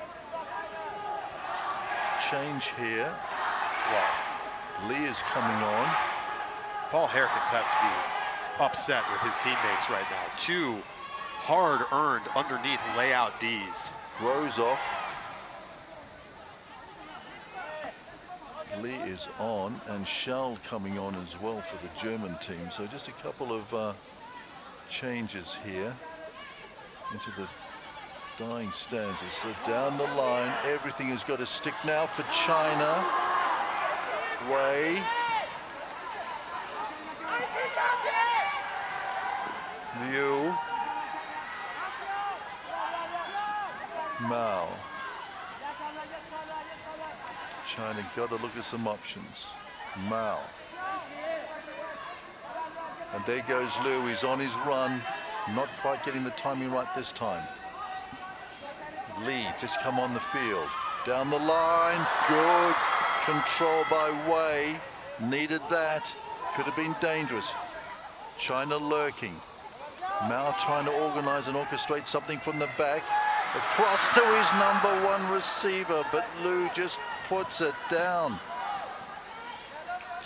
change here. Wow. Lee is coming on. Paul Herkins has to be upset with his teammates right now. 2 hard-earned underneath layout Ds. Grows off. Lee is on, and Schall coming on as well for the German team. So just a couple of changes here into the dying stanzas. So down the line, everything has got to stick now for China. Wei. Liu. Mao. China got to look at some options. Mao. And there goes Liu. He's on his run. Not quite getting the timing right this time. Lee just come on the field. Down the line. Good control by Wei. Needed that. Could have been dangerous. China lurking. Mao trying to organize and orchestrate something from the back. Across to his #1 receiver, but Liu just puts it down.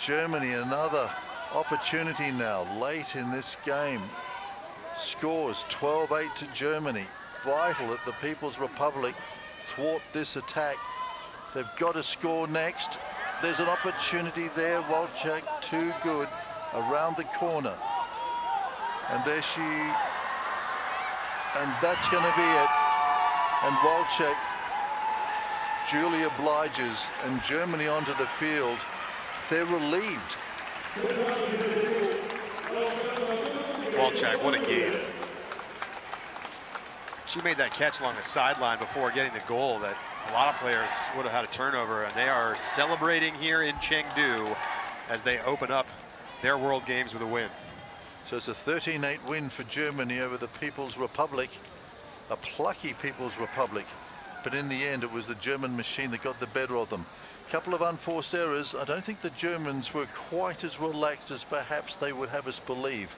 Germany, another opportunity now late in this game. Scores 12-8 to Germany. Vital that the People's Republic thwart this attack. They've got to score next. There's an opportunity there. Wolchek too good around the corner. And there she, and that's going to be it. And Wolchek duly obliges, and Germany onto the field. They're relieved. Wolchek, what a game. She made that catch along the sideline before getting the goal that a lot of players would have had a turnover, and they are celebrating here in Chengdu as they open up their World Games with a win. So it's a 13-8 win for Germany over the People's Republic, a plucky People's Republic. But in the end, it was the German machine that got the better of them. Couple of unforced errors. I don't think the Germans were quite as relaxed as perhaps they would have us believe.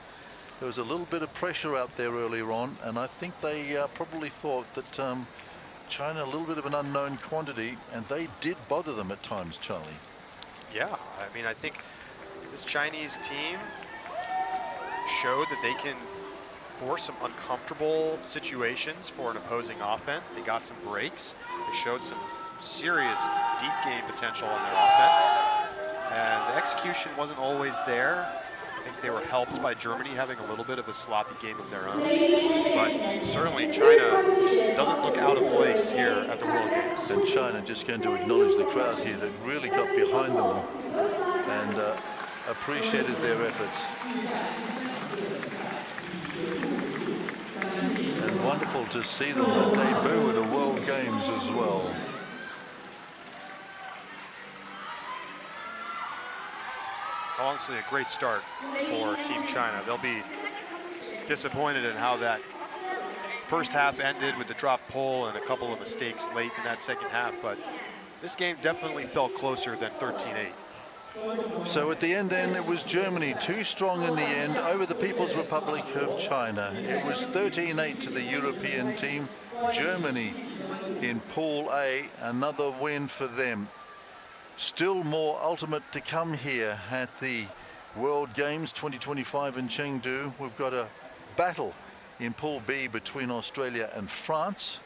There was a little bit of pressure out there earlier on, and I think they probably thought that China a little bit of an unknown quantity, and they did bother them at times, Charlie. Yeah, I mean, I think this Chinese team showed that they can force some uncomfortable situations for an opposing offense. They got some breaks. They showed some serious deep game potential on their offense, and the execution wasn't always there. I think they were helped by Germany having a little bit of a sloppy game of their own, but certainly China doesn't look out of place here at the World Games. And China just going to acknowledge the crowd here that really got behind them and appreciated their efforts. And wonderful to see them debut at the World Games as well. Honestly, a great start for Team China. They'll be disappointed in how that first half ended with the drop pole and a couple of mistakes late in that second half, but this game definitely felt closer than 13-8. So at the end then, it was Germany too strong in the end over the People's Republic of China. It was 13-8 to the European team. Germany in Pool A, another win for them. Still more ultimate to come here at the World Games 2025 in Chengdu. We've got a battle in Pool B between Australia and France.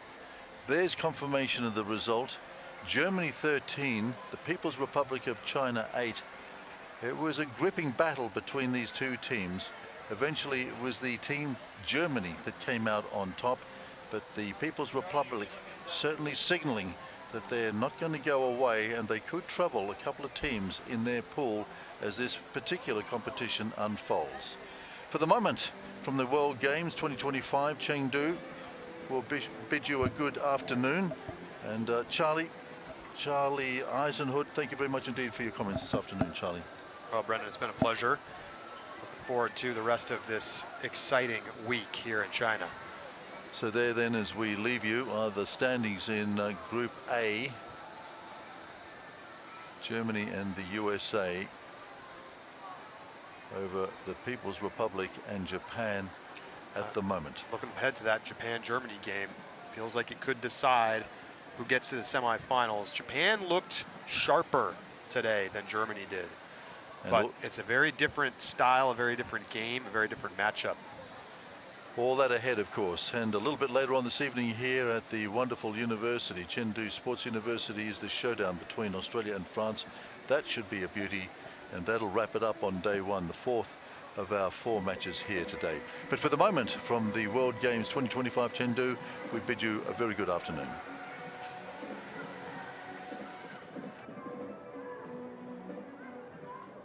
There's confirmation of the result. Germany 13, the People's Republic of China 8. It was a gripping battle between these two teams. Eventually it was the team Germany that came out on top, but the People's Republic certainly signaling that they're not going to go away, and they could trouble a couple of teams in their pool as this particular competition unfolds. For the moment, from the World Games 2025 Chengdu, we'll bid you a good afternoon. And Charlie Eisenhood, thank you very much indeed for your comments this afternoon, Charlie. Well, Brendan, it's been a pleasure. Looking forward to the rest of this exciting week here in China. So there then, as we leave you, are the standings in Group A. Germany and the USA over the People's Republic and Japan at the moment. Looking ahead to that Japan-Germany game, feels like it could decide who gets to the semifinals. Japan looked sharper today than Germany did, but it's a very different style, a very different game, a very different matchup. All that ahead, of course, and a little bit later on this evening here at the wonderful university, Chengdu Sports University, is the showdown between Australia and France. That should be a beauty, and that'll wrap it up on day one, the fourth of our 4 matches here today. But for the moment, from the World Games 2025 Chengdu, we bid you a very good afternoon.